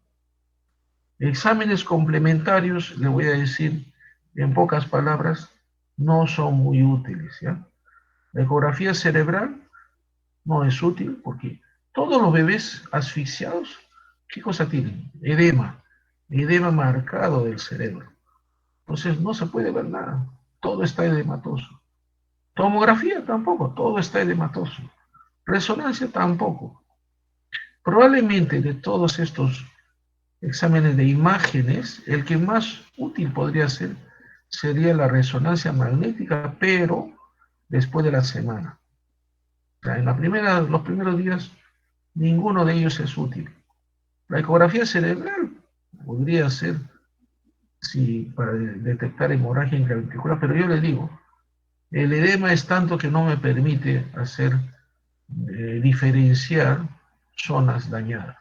Exámenes complementarios, le voy a decir en pocas palabras, no son muy útiles, ¿ya? La ecografía cerebral no es útil porque todos los bebés asfixiados, ¿qué cosa tienen? Edema marcado del cerebro. Entonces no se puede ver nada, todo está edematoso. Tomografía tampoco, todo está edematoso. Resonancia tampoco. Probablemente de todos estos exámenes de imágenes, el que más útil podría ser sería la resonancia magnética, pero después de la semana. O sea, los primeros días, ninguno de ellos es útil. La ecografía cerebral podría ser sí, para detectar hemorragia intraventricular, pero yo les digo, el edema es tanto que no me permite diferenciar zonas dañadas.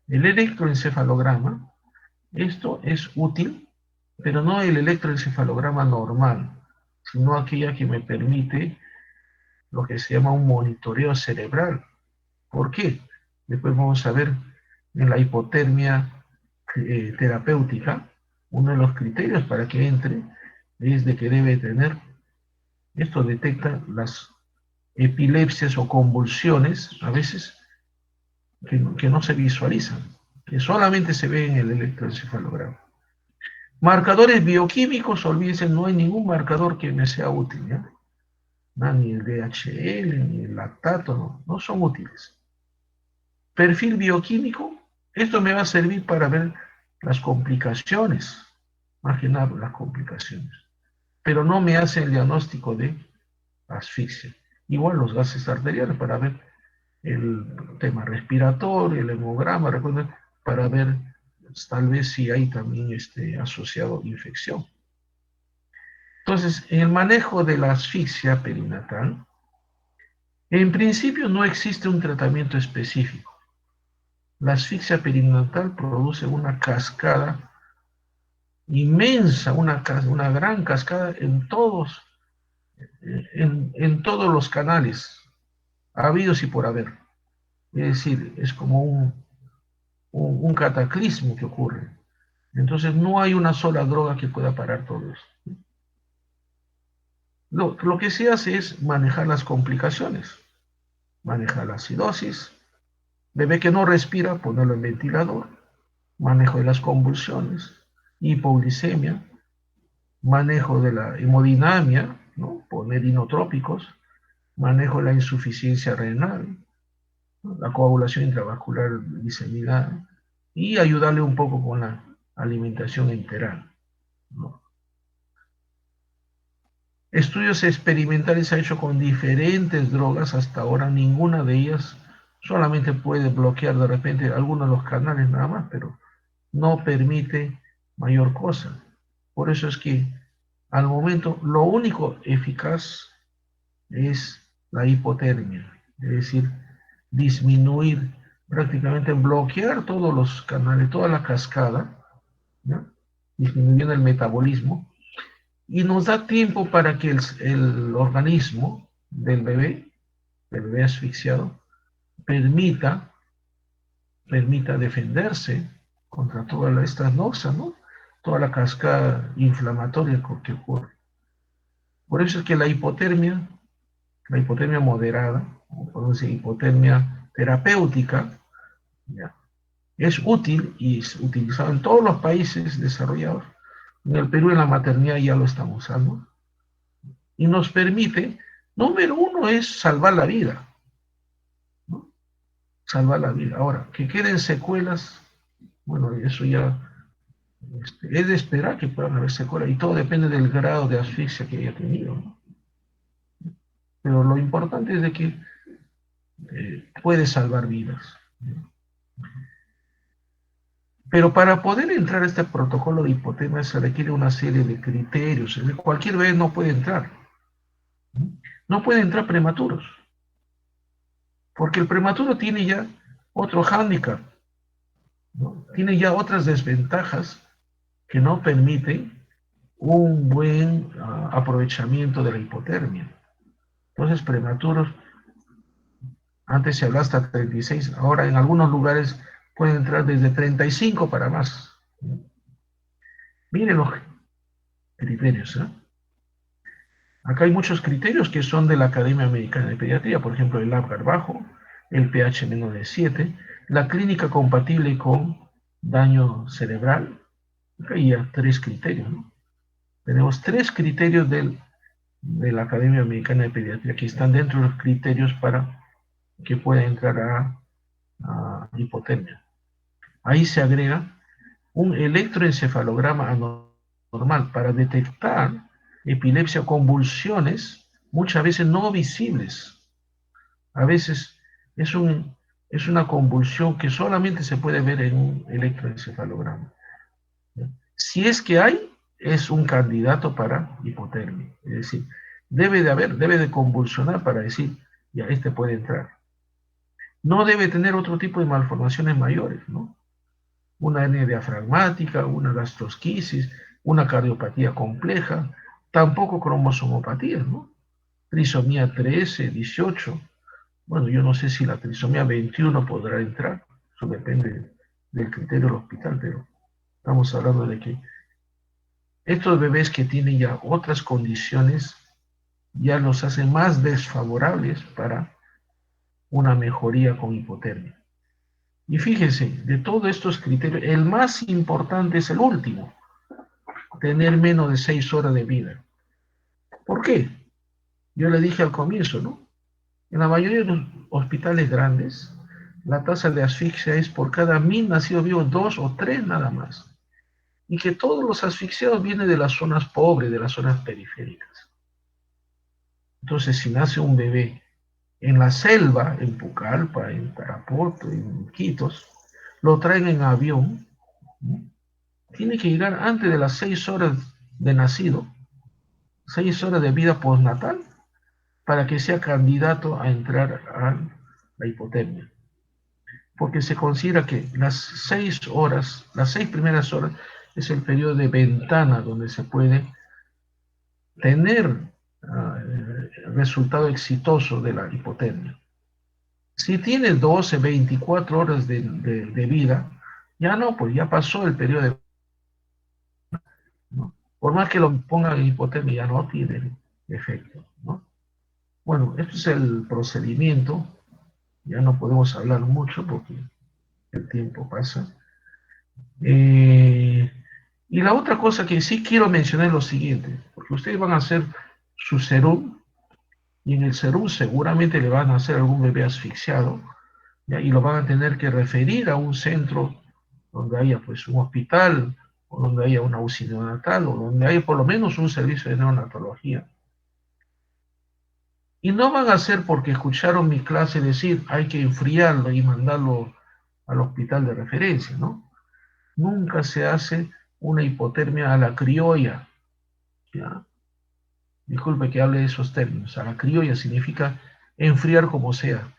El electroencefalograma, esto es útil, pero no el electroencefalograma normal, sino aquella que me permite lo que se llama un monitoreo cerebral. ¿Por qué? Después vamos a ver en la hipotermia terapéutica, uno de los criterios para que entre es de que debe tener, esto detecta las epilepsias o convulsiones, a veces que no se visualizan, que solamente se ve en el electroencefalograma. Marcadores bioquímicos, olvídense, no hay ningún marcador que me sea útil, ¿ya? Ni el DHL, ni el lactato, no son útiles. Perfil bioquímico, esto me va a servir para ver las complicaciones, más que nada las complicaciones, pero no me hace el diagnóstico de asfixia. Igual los gases arteriales para ver el tema respiratorio, el hemograma, recuerden, para ver tal vez si hay también asociado infección. Entonces, en el manejo de la asfixia perinatal, en principio no existe un tratamiento específico. La asfixia perinatal produce una cascada inmensa, una gran cascada en todos los canales, habidos y por haber. Es decir, es como un cataclismo que ocurre. Entonces no hay una sola droga que pueda parar todo eso. Lo que se hace es manejar las complicaciones, manejar la acidosis, bebé que no respira, ponerlo en ventilador, manejo de las convulsiones, hipoglicemia, manejo de la hemodinamia, ¿no? Poner inotrópicos, manejo de la insuficiencia renal, ¿no? La coagulación intravascular diseminada y ayudarle un poco con la alimentación enteral, ¿no? Estudios experimentales se han hecho con diferentes drogas, hasta ahora ninguna de ellas solamente puede bloquear de repente algunos de los canales nada más, pero no permite mayor cosa. Por eso es que al momento lo único eficaz es la hipotermia, es decir, disminuir, prácticamente bloquear todos los canales, toda la cascada, ¿no? Disminuyendo el metabolismo, y nos da tiempo para que el organismo del bebé asfixiado, permita, permita defenderse contra todas estas noxas, ¿no? Toda la cascada inflamatoria que ocurre. Por eso es que la hipotermia moderada, o podemos decir hipotermia terapéutica, ¿ya? Es útil y es utilizado en todos los países desarrollados. En el Perú en la maternidad ya lo estamos usando. Y nos permite, número uno es salvar la vida, ¿no? Salvar la vida. Ahora, que queden secuelas, bueno, eso ya es de esperar que puedan haber secuelas y todo depende del grado de asfixia que haya tenido, ¿no? Pero lo importante es de que puede salvar vidas, ¿no? Pero para poder entrar a este protocolo de hipotermia se requiere una serie de criterios. Cualquier bebé no puede entrar. No puede entrar prematuros. Porque el prematuro tiene ya otro hándicap, ¿no? Tiene ya otras desventajas que no permiten un buen aprovechamiento de la hipotermia. Entonces, prematuros, antes se hablaba hasta 36, ahora en algunos lugares pueden entrar desde 35 para más. Miren los criterios, ¿eh? Acá hay muchos criterios que son de la Academia Americana de Pediatría, por ejemplo, el Apgar bajo, el pH menos de 7, la clínica compatible con daño cerebral. Acá hay ya 3 criterios, ¿no? Tenemos 3 criterios de la Academia Americana de Pediatría que están dentro de los criterios para que pueda entrar a hipotermia. Ahí se agrega un electroencefalograma anormal para detectar epilepsia o convulsiones, muchas veces no visibles. A veces es, es una convulsión que solamente se puede ver en un electroencefalograma. Si es que hay, es un candidato para hipotermia. Es decir, debe de convulsionar para decir, ya, este puede entrar. No debe tener otro tipo de malformaciones mayores, ¿no? Una hernia diafragmática, una gastrosquisis, una cardiopatía compleja, tampoco cromosomopatías, ¿no? Trisomía 13, 18. Bueno, yo no sé si la trisomía 21 podrá entrar, eso depende del criterio del hospital, pero estamos hablando de que estos bebés que tienen ya otras condiciones ya los hacen más desfavorables para una mejoría con hipotermia. Y fíjense, de todos estos criterios, el más importante es el último, tener menos de 6 horas de vida. ¿Por qué? Yo le dije al comienzo, ¿no? En la mayoría de los hospitales grandes, la tasa de asfixia es por cada 1000 nacidos vivos, 2 o 3 nada más. Y que todos los asfixiados vienen de las zonas pobres, de las zonas periféricas. Entonces, si nace un bebé en la selva, en Pucallpa, en Tarapoto, en Iquitos, lo traen en avión, ¿no? Tiene que llegar antes de las 6 horas de nacido, 6 horas de vida postnatal, para que sea candidato a entrar a la hipotermia. Porque se considera que las 6 horas, las 6 primeras horas, es el periodo de ventana donde se puede tener resultado exitoso de la hipotermia. Si tiene 12, 24 horas de vida, ya no, pues ya pasó el periodo de, ¿no? Por más que lo pongan en hipotermia, ya no tiene efecto, ¿no? Bueno, este es el procedimiento. Ya no podemos hablar mucho porque el tiempo pasa. Eh, y la otra cosa que sí quiero mencionar es lo siguiente, porque ustedes van a hacer su serum y en el serum seguramente le van a hacer algún bebé asfixiado, ¿ya? Y lo van a tener que referir a un centro donde haya pues un hospital o donde haya una UCI neonatal o donde haya por lo menos un servicio de neonatología. Y no van a hacer porque escucharon mi clase decir hay que enfriarlo y mandarlo al hospital de referencia, ¿no? Nunca se hace una hipotermia a la criolla, ¿ya? Disculpe que hable de esos términos. A la criolla significa enfriar como sea.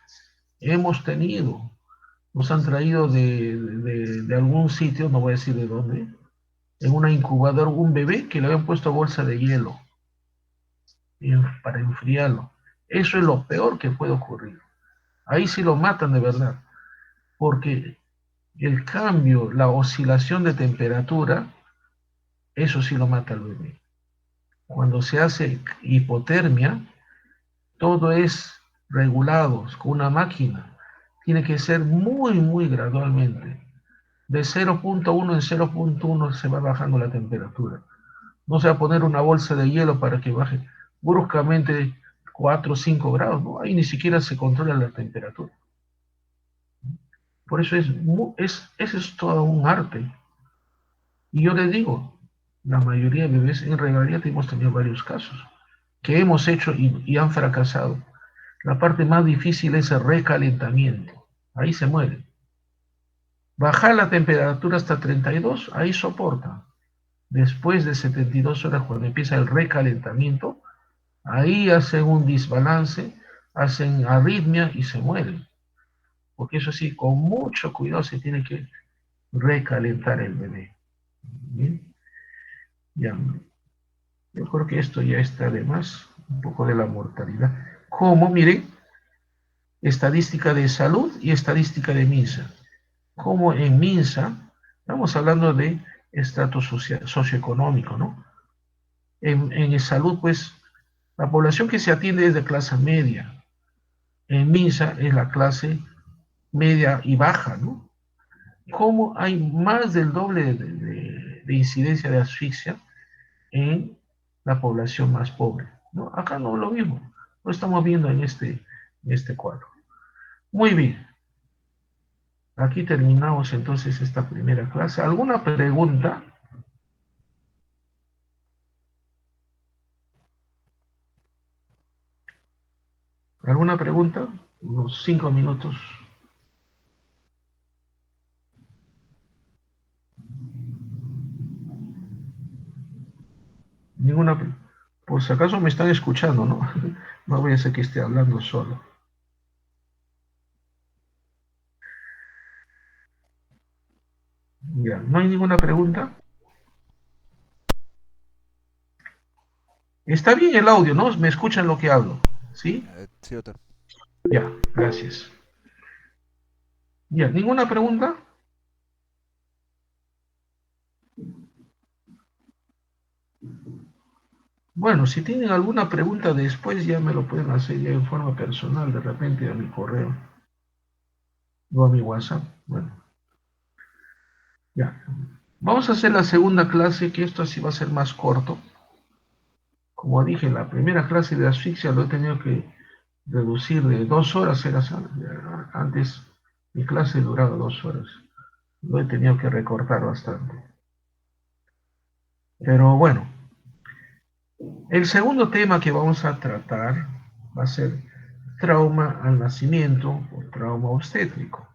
Hemos tenido, nos han traído de algún sitio, no voy a decir de dónde, en una incubadora un bebé que le habían puesto bolsa de hielo para enfriarlo. Eso es lo peor que puede ocurrir. Ahí sí lo matan de verdad, porque el cambio, la oscilación de temperatura, eso sí lo mata al bebé. Cuando se hace hipotermia, todo es regulado con una máquina. Tiene que ser muy, muy gradualmente. De 0.1 en 0.1 se va bajando la temperatura. No se va a poner una bolsa de hielo para que baje bruscamente 4 o 5 grados, ¿no? Ahí ni siquiera se controla la temperatura. Por eso eso es todo un arte. Y yo les digo, la mayoría de bebés en realidad hemos tenido varios casos que hemos hecho y han fracasado. La parte más difícil es el recalentamiento. Ahí se muere. Bajar la temperatura hasta 32, ahí soporta. Después de 72 horas, cuando empieza el recalentamiento, ahí hacen un desbalance, hacen arritmia y se mueren. Porque eso sí, con mucho cuidado se tiene que recalentar el bebé. ¿Bien? Ya, yo creo que esto ya está de más, un poco de la mortalidad. Como, miren, estadística de salud y estadística de MINSA. como en Minsa, estamos hablando de estrato socioeconómico, ¿no? En salud, pues, la población que se atiende es de clase media. En Minsa es la clase media y baja, ¿no? Cómo hay más del doble de incidencia de asfixia en la población más pobre, ¿no? Acá no lo mismo, lo estamos viendo en este cuadro. Muy bien, aquí terminamos entonces esta primera clase. ¿Alguna pregunta? ¿Alguna pregunta? Unos 5 minutos. Ninguna. Por si acaso me están escuchando, ¿no? No voy a ser que esté hablando solo. Ya, ¿no hay ninguna pregunta? Está bien el audio, ¿no? Me escuchan lo que hablo, ¿sí? Sí, doctor. Ya, gracias. Ya, ¿ninguna pregunta? Bueno, si tienen alguna pregunta después ya me lo pueden hacer ya en forma personal, de repente a mi correo o a mi WhatsApp. Bueno, ya. Vamos a hacer la segunda clase, que esto así va a ser más corto. Como dije, la primera clase de asfixia lo he tenido que reducir de 2 horas, antes mi clase duraba 2 horas. Lo he tenido que recortar bastante. Pero bueno, el segundo tema que vamos a tratar va a ser trauma al nacimiento o trauma obstétrico.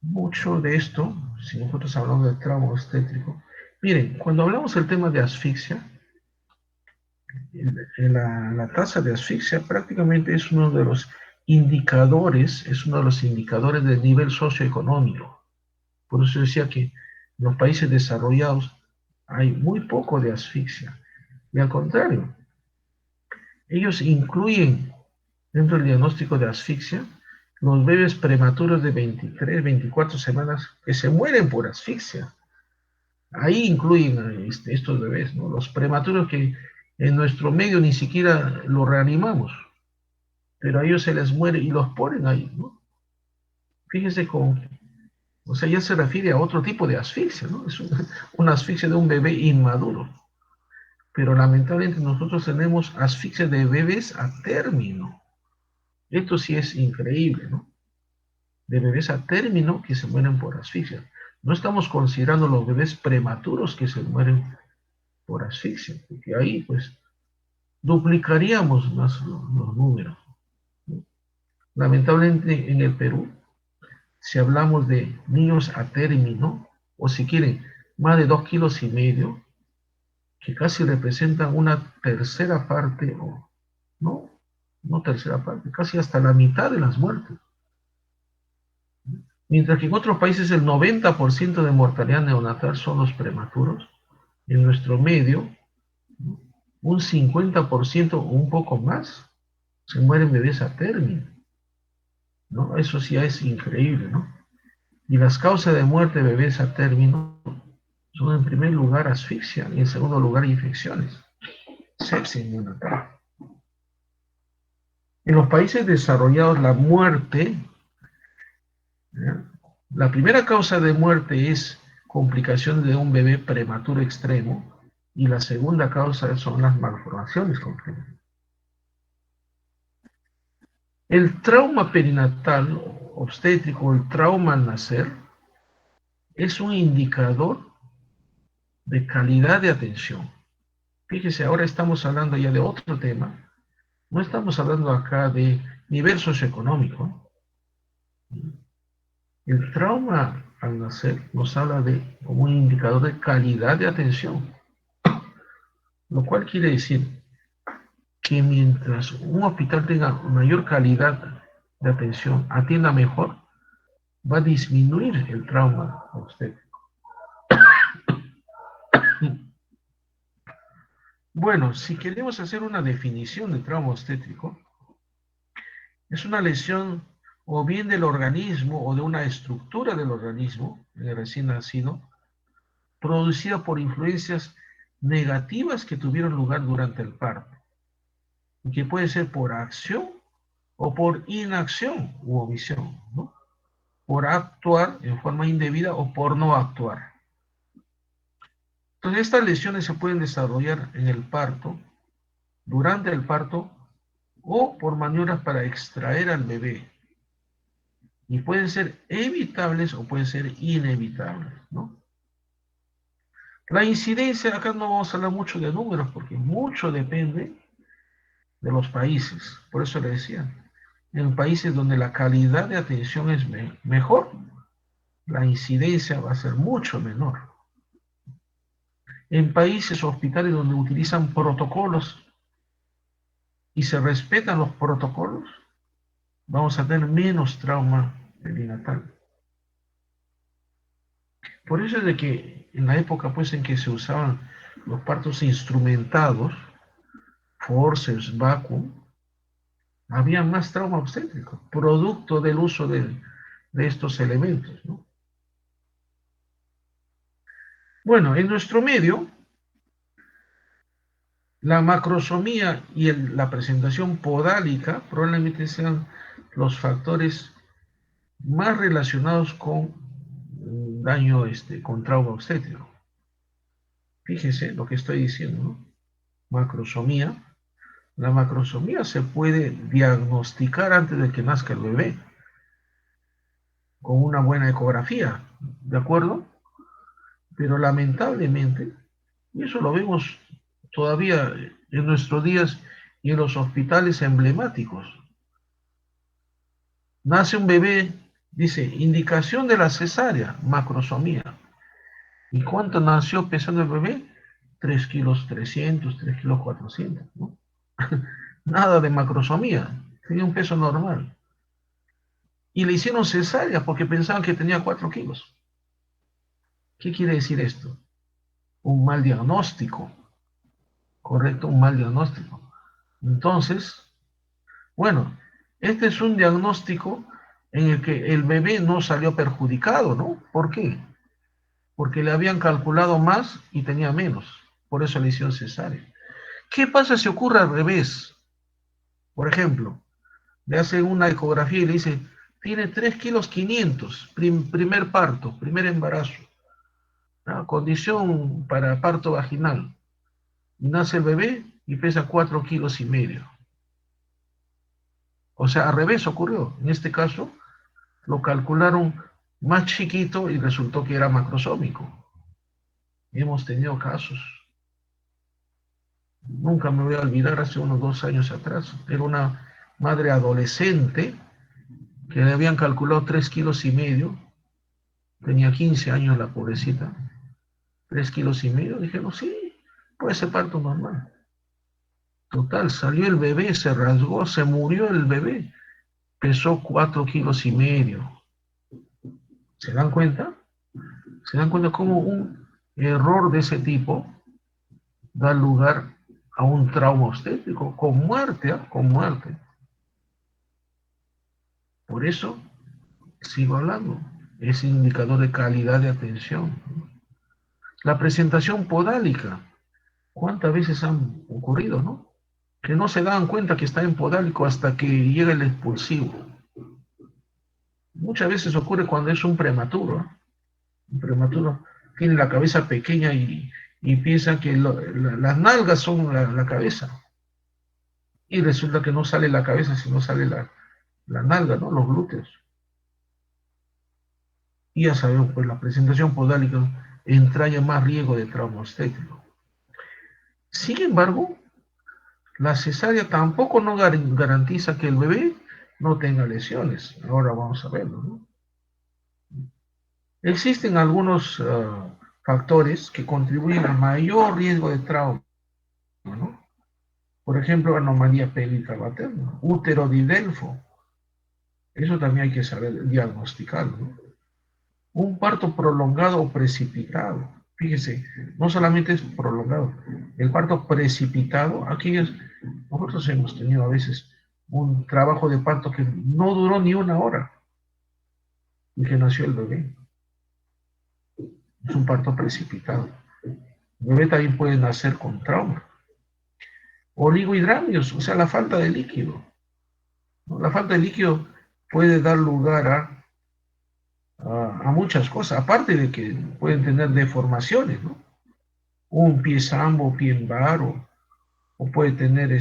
Mucho de esto, si nosotros hablamos de trauma obstétrico, miren, cuando hablamos del tema de asfixia, la tasa de asfixia prácticamente es uno de los indicadores del nivel socioeconómico. Por eso decía que en los países desarrollados hay muy poco de asfixia. Y al contrario, ellos incluyen dentro del diagnóstico de asfixia los bebés prematuros de 23, 24 semanas que se mueren por asfixia. Ahí incluyen estos bebés, ¿no? Los prematuros que en nuestro medio ni siquiera los reanimamos, pero a ellos se les muere y los ponen ahí, ¿no? Fíjense con, o sea, ya se refiere a otro tipo de asfixia, ¿no? Es una asfixia de un bebé inmaduro, pero lamentablemente nosotros tenemos asfixia de bebés a término. Esto sí es increíble, ¿no? De bebés a término que se mueren por asfixia. No estamos considerando los bebés prematuros que se mueren por asfixia, porque ahí pues duplicaríamos más los números. Lamentablemente en el Perú, si hablamos de niños a término, o si quieren, más de 2,5 kilos, que casi representan una tercera parte, o no, no tercera parte, casi hasta la mitad de las muertes. Mientras que en otros países el 90% de mortalidad neonatal son los prematuros, en nuestro medio, un 50% o un poco más se mueren bebés a término, ¿no? Eso sí es increíble, ¿no? Y las causas de muerte de bebés a término son en primer lugar asfixia y en segundo lugar infecciones, sepsis neonatal. En los países desarrollados la muerte, ¿ya? La primera causa de muerte es complicación de un bebé prematuro extremo y la segunda causa son las malformaciones congénitas. El trauma perinatal obstétrico, el trauma al nacer, es un indicador de calidad de atención. Fíjese, ahora estamos hablando ya de otro tema. No estamos hablando acá de nivel socioeconómico. El trauma al nacer nos habla de como un indicador de calidad de atención, lo cual quiere decir que mientras un hospital tenga mayor calidad de atención, atienda mejor, va a disminuir el trauma obstétrico. Bueno, si queremos hacer una definición de trauma obstétrico, es una lesión o bien del organismo o de una estructura del organismo, en el recién nacido, producida por influencias negativas que tuvieron lugar durante el parto, y que puede ser por acción o por inacción u omisión, ¿no? Por actuar en forma indebida o por no actuar. Entonces, estas lesiones se pueden desarrollar en el parto, durante el parto o por maniobras para extraer al bebé. Y pueden ser evitables o pueden ser inevitables, ¿no? La incidencia, acá no vamos a hablar mucho de números porque mucho depende de los países. Por eso le decía, en países donde la calidad de atención es mejor, la incidencia va a ser mucho menor. En países o hospitales donde utilizan protocolos y se respetan los protocolos, vamos a tener menos trauma perinatal. Por eso es de que en la época pues en que se usaban los partos instrumentados, forceps, vacuum, había más trauma obstétrico, producto del uso de estos elementos, ¿no? Bueno, en nuestro medio, la macrosomía y la presentación podálica probablemente sean los factores más relacionados con daño, con trauma obstétrico. Fíjese lo que estoy diciendo, ¿no? Macrosomía. La macrosomía se puede diagnosticar antes de que nazca el bebé con una buena ecografía, ¿de acuerdo? Pero lamentablemente, y eso lo vemos todavía en nuestros días y en los hospitales emblemáticos, nace un bebé, dice, indicación de la cesárea, macrosomía. ¿Y cuánto nació pesando el bebé? 3 kilos 300, 3 kilos 400, ¿no? Nada de macrosomía, tenía un peso normal. Y le hicieron cesárea porque pensaban que tenía 4 kilos. ¿Qué quiere decir esto? Un mal diagnóstico, ¿correcto? Un mal diagnóstico. Entonces, bueno, este es un diagnóstico en el que el bebé no salió perjudicado, ¿no? ¿Por qué? Porque le habían calculado más y tenía menos. Por eso le hicieron cesárea. ¿Qué pasa si ocurre al revés? Por ejemplo, le hacen una ecografía y le dice, tiene 3 kilos 500, primer parto, primer embarazo, ¿no? Condición para parto vaginal. Y nace el bebé y pesa 4 kilos y medio. O sea, al revés ocurrió. En este caso, lo calcularon más chiquito y resultó que era macrosómico. Hemos tenido casos. Nunca me voy a olvidar, hace unos 2 años atrás, era una madre adolescente que le habían calculado 3 kilos y medio, tenía 15 años la pobrecita, 3 kilos y medio, dijeron, sí, puede ser parto normal. Total, salió el bebé, se rasgó, se murió el bebé, pesó 4 kilos y medio. ¿Se dan cuenta? ¿Se dan cuenta cómo un error de ese tipo da lugar a un trauma obstétrico con muerte, ¿eh? Con muerte? Por eso sigo hablando, es indicador de calidad de atención. La presentación podálica, ¿cuántas veces han ocurrido, no? Que no se dan cuenta que está en podálico hasta que llega el expulsivo. Muchas veces ocurre cuando es un prematuro. Un prematuro tiene la cabeza pequeña y piensa que las nalgas son la cabeza. Y resulta que no sale la cabeza, sino sale la nalga, ¿no? Los glúteos. Y ya sabemos, pues la presentación podálica entraña más riesgo de trauma obstétrico. Sin embargo, la cesárea tampoco no garantiza que el bebé no tenga lesiones. Ahora vamos a verlo, ¿no? Existen algunos factores que contribuyen a mayor riesgo de trauma, ¿no? Por ejemplo, anomalía pélvica materna, útero de Delfo. Eso también hay que saber diagnosticarlo, ¿no? Un parto prolongado o precipitado. Fíjese, no solamente es prolongado, el parto precipitado, nosotros hemos tenido a veces un trabajo de parto que no duró ni una hora y que nació el bebé. Es un parto precipitado. El bebé también puede nacer con trauma. Oligohidramios, o sea, la falta de líquido, ¿no? La falta de líquido puede dar lugar a muchas cosas, aparte de que pueden tener deformaciones, ¿no? Un pie sambo, pie en varo, o puede tener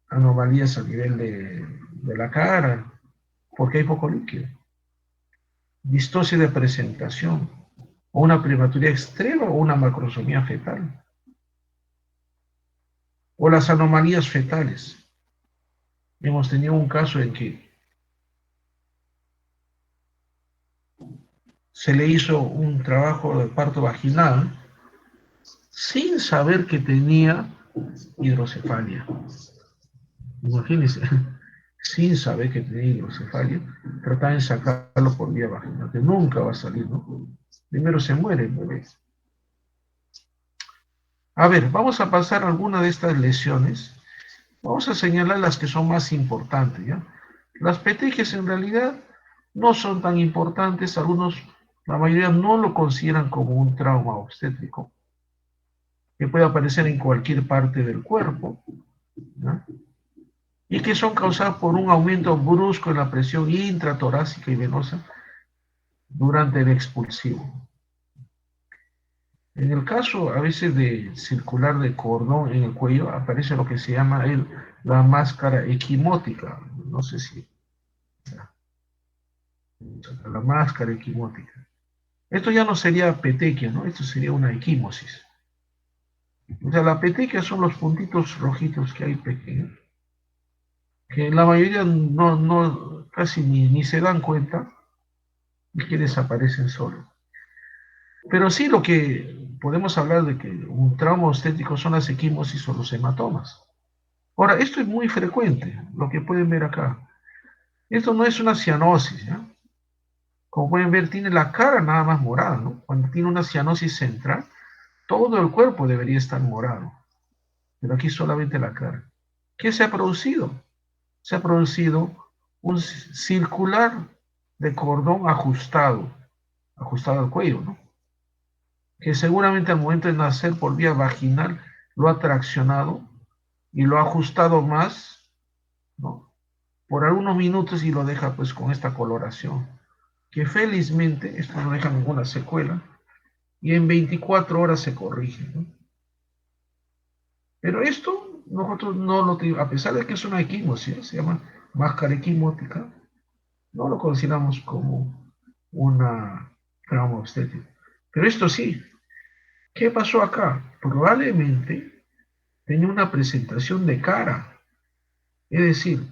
anomalías a nivel de la cara, porque hay poco líquido. Distosia de presentación, o una prematuridad extrema o una macrosomía fetal, o las anomalías fetales. Hemos tenido un caso en que se le hizo un trabajo de parto vaginal sin saber que tenía hidrocefalia. Imagínense, sin saber que tenía hidrocefalia, trataban de sacarlo por vía vaginal, que nunca va a salir, ¿no? Primero se muere el bebé. A ver, vamos a pasar alguna de estas lesiones. Vamos a señalar las que son más importantes, ¿ya? Las petequias en realidad no son tan importantes, algunos, la mayoría no lo consideran como un trauma obstétrico, que puede aparecer en cualquier parte del cuerpo, ¿no? Y que son causadas por un aumento brusco en la presión intratorácica y venosa durante el expulsivo. En el caso a veces de circular de cordón en el cuello, aparece lo que se llama la máscara equimótica. No sé si la máscara equimótica. Esto ya no sería petequia, ¿no? Esto sería una equimosis. O sea, la petequia son los puntitos rojitos que hay pequeños, que la mayoría casi ni se dan cuenta y que desaparecen solo. Pero sí lo que podemos hablar de que un trauma obstétrico son las equimosis o los hematomas. Ahora, esto es muy frecuente, lo que pueden ver acá. Esto no es una cianosis, ¿ya? Como pueden ver, tiene la cara nada más morada, ¿no? Cuando tiene una cianosis central, todo el cuerpo debería estar morado, pero aquí solamente la cara. ¿Qué se ha producido? Se ha producido un circular de cordón ajustado al cuello, ¿no? Que seguramente al momento de nacer por vía vaginal lo ha traccionado y lo ha ajustado más, ¿no? Por algunos minutos y lo deja pues con esta coloración, que felizmente esto no deja ninguna secuela y en 24 horas se corrige, ¿no? Pero esto nosotros no lo tenemos, a pesar de que es una equimosis, ¿sí? Se llama máscara equimótica, no lo consideramos como una trauma obstétrica. Pero esto sí, ¿qué pasó acá? Probablemente tenía una presentación de cara, es decir,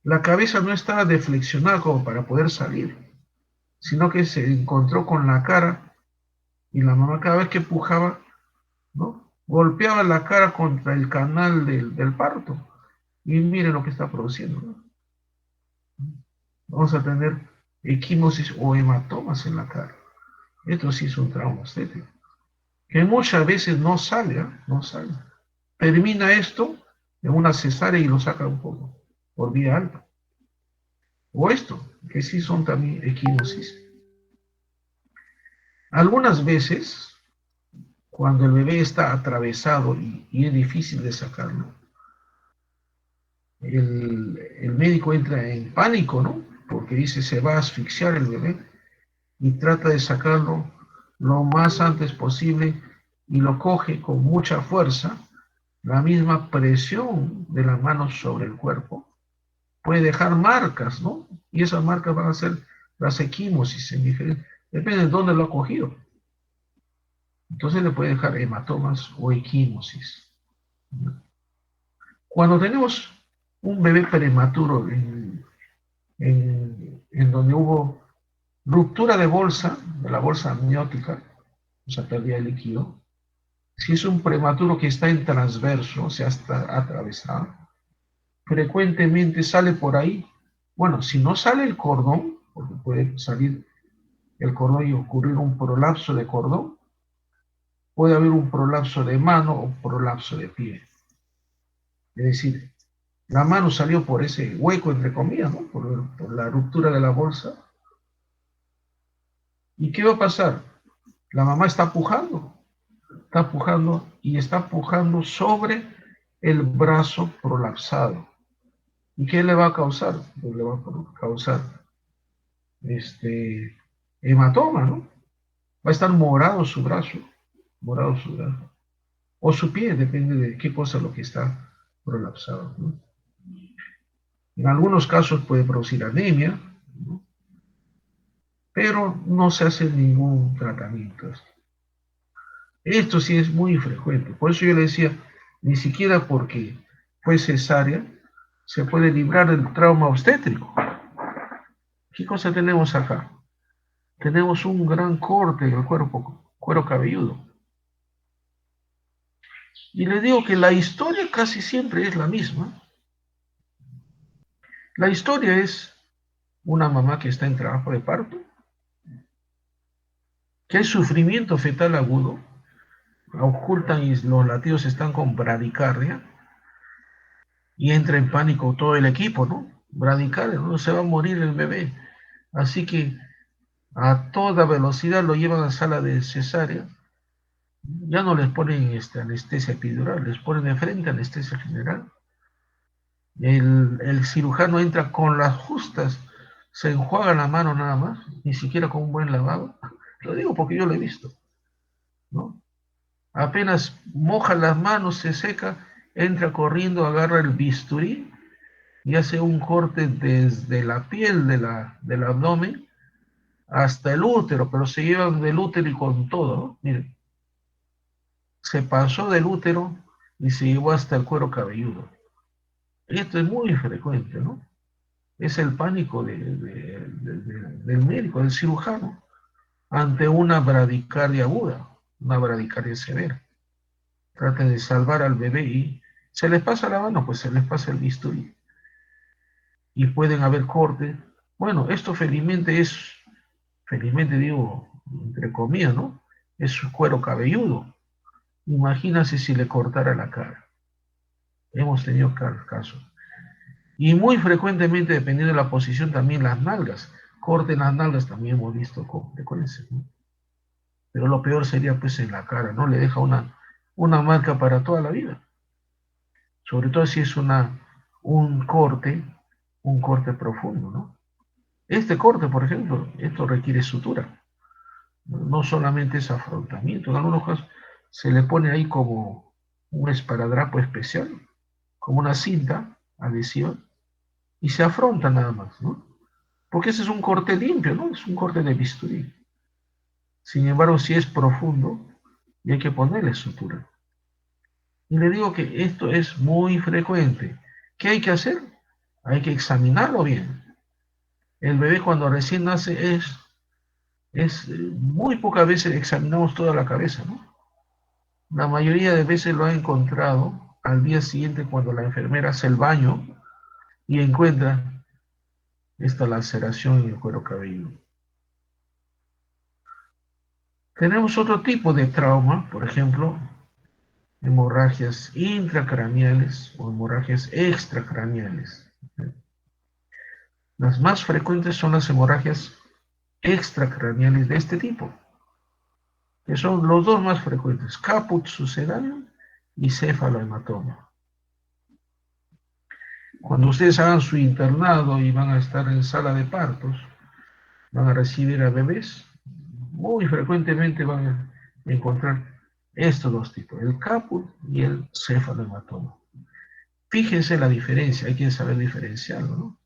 la cabeza no estaba deflexionada como para poder salir, sino que se encontró con la cara y la mamá cada vez que pujaba, ¿no? Golpeaba la cara contra el canal del parto. Y miren lo que está produciendo, ¿no? Vamos a tener equimosis o hematomas en la cara. Esto sí es un trauma estético, que muchas veces no sale, ¿eh? No sale. Termina esto en una cesárea y lo saca un poco, por vía alta. O esto, que sí son también equimosis. Algunas veces, cuando el bebé está atravesado y es difícil de sacarlo, el médico entra en pánico, ¿no? Porque dice se va a asfixiar el bebé y trata de sacarlo lo más antes posible y lo coge con mucha fuerza. La misma presión de las manos sobre el cuerpo puede dejar marcas, ¿no? Y esas marcas van a ser las equimosis en diferentes, depende de dónde lo ha cogido. Entonces le puede dejar hematomas o equimosis. Cuando tenemos un bebé prematuro en donde hubo ruptura de la bolsa amniótica, o sea, pérdida de líquido, si es un prematuro que está en transverso, o sea, está atravesado, frecuentemente sale por ahí. Bueno, si no sale el cordón, porque puede salir el cordón y ocurrir un prolapso de cordón, puede haber un prolapso de mano o prolapso de pie. Es decir, La mano salió por ese hueco, entre comillas, ¿no? Por la ruptura de la bolsa. ¿Y qué va a pasar? La mamá está pujando y está pujando sobre el brazo prolapsado. ¿Y qué le va a causar? Pues le va a causar este hematoma, ¿no? Va a estar morado su brazo, o su pie, depende de qué cosa lo que está prolapsado, ¿no? En algunos casos puede producir anemia, ¿no? Pero no se hace ningún tratamiento. Esto sí es muy frecuente. Por eso yo le decía, ni siquiera porque fue cesárea se puede librar del trauma obstétrico. ¿Qué cosa tenemos acá? Tenemos un gran corte en el cuero cabelludo. Y le digo que la historia casi siempre es la misma. La historia es una mamá que está en trabajo de parto, que hay sufrimiento fetal agudo, ocultan y los latidos están con bradicardia, y entra en pánico todo el equipo, ¿no? Bradicardia, no se va a morir el bebé. Así que a toda velocidad lo llevan a sala de cesárea. Ya no les ponen anestesia epidural, les ponen de frente anestesia general. El cirujano entra con las justas, se enjuaga la mano nada más, ni siquiera con un buen lavado. Lo digo porque yo lo he visto, ¿no? Apenas moja las manos, se seca, entra corriendo, agarra el bisturí y hace un corte desde la piel del abdomen hasta el útero, pero se llevan del útero y con todo, ¿no? Miren, se pasó del útero y se llevó hasta el cuero cabelludo. Esto es muy frecuente, ¿no? Es el pánico del médico, del cirujano, ante una bradicardia aguda, una bradicardia severa. Traten de salvar al bebé y se les pasa la mano, pues se les pasa el bisturí. Y pueden haber cortes. Bueno, esto felizmente digo, entre comillas, ¿no? Es su cuero cabelludo. Imagínense si le cortara la cara. Hemos tenido casos. Y muy frecuentemente, dependiendo de la posición, también las nalgas. Corten las nalgas también hemos visto con frecuencia, ¿no? Pero lo peor sería pues en la cara, ¿no? Le deja una marca para toda la vida. Sobre todo si es un corte, un corte profundo, ¿no? Este corte, por ejemplo, esto requiere sutura. No solamente es afrontamiento, en algunos casos se le pone ahí como un esparadrapo especial, como una cinta adhesiva, y se afronta nada más, ¿no? Porque ese es un corte limpio, ¿no? Es un corte de bisturí. Sin embargo, si es profundo, y hay que ponerle sutura. Y le digo que esto es muy frecuente. ¿Qué hay que hacer? Hay que examinarlo bien. El bebé cuando recién nace muy pocas veces examinamos toda la cabeza, ¿no? La mayoría de veces lo ha encontrado al día siguiente cuando la enfermera hace el baño y encuentra esta laceración en el cuero cabelludo. Tenemos otro tipo de trauma, por ejemplo, hemorragias intracraneales o hemorragias extracraneales. Las más frecuentes son las hemorragias extracraneales de este tipo, que son los dos más frecuentes, caput sucedáneo y céfalohematoma. Cuando ustedes hagan su internado y van a estar en sala de partos, van a recibir a bebés, muy frecuentemente van a encontrar estos dos tipos, el caput y el céfalohematoma. Fíjense la diferencia, hay que saber diferenciarlo, ¿no?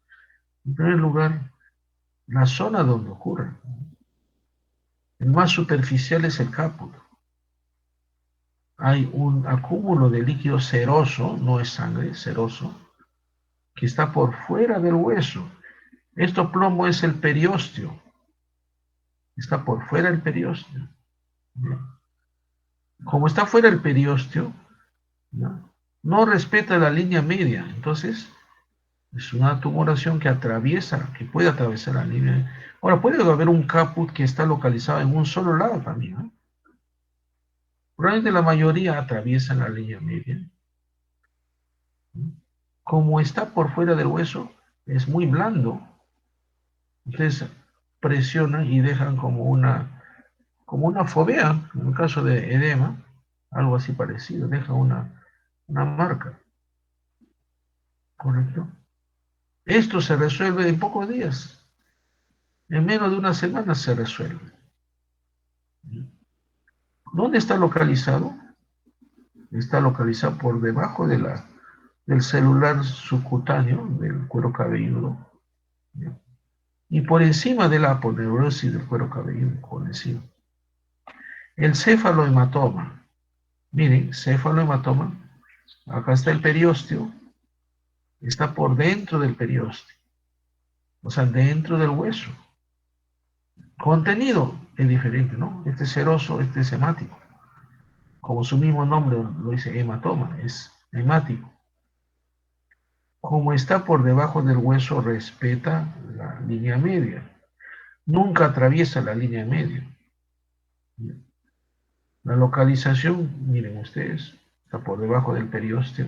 En primer lugar, la zona donde ocurre. El más superficial es el caput. Hay un acúmulo de líquido seroso, no es sangre, seroso, que está por fuera del hueso. Esto plomo es el periósteo. Está por fuera del periósteo. Como está fuera del periósteo, no respeta la línea media. Entonces, es una tumoración que atraviesa, que puede atravesar la línea. Ahora, puede haber un caput que está localizado en un solo lado también, ¿no? Probablemente la mayoría atraviesan la línea media, ¿no? como está por fuera del hueso, es muy blando. Ustedes presionan y dejan como una fovea, en el caso de edema, algo así parecido, deja una marca, ¿correcto? Esto se resuelve en pocos días, en menos de una semana se resuelve. ¿Dónde está localizado? Está localizado por debajo del celular subcutáneo del cuero cabelludo, ¿ya? Y por encima de la aponeurosis del cuero cabelludo, por encima. El cefalohematoma, miren, cefalohematoma, acá está el periósteo, está por dentro del periósteo, o sea, dentro del hueso. Contenido es diferente, ¿no? Este es seroso, este es hemático. Como su mismo nombre lo dice, hematoma, es hemático. Como está por debajo del hueso, respeta la línea media. Nunca atraviesa la línea media. La localización, miren ustedes, está por debajo del periósteo.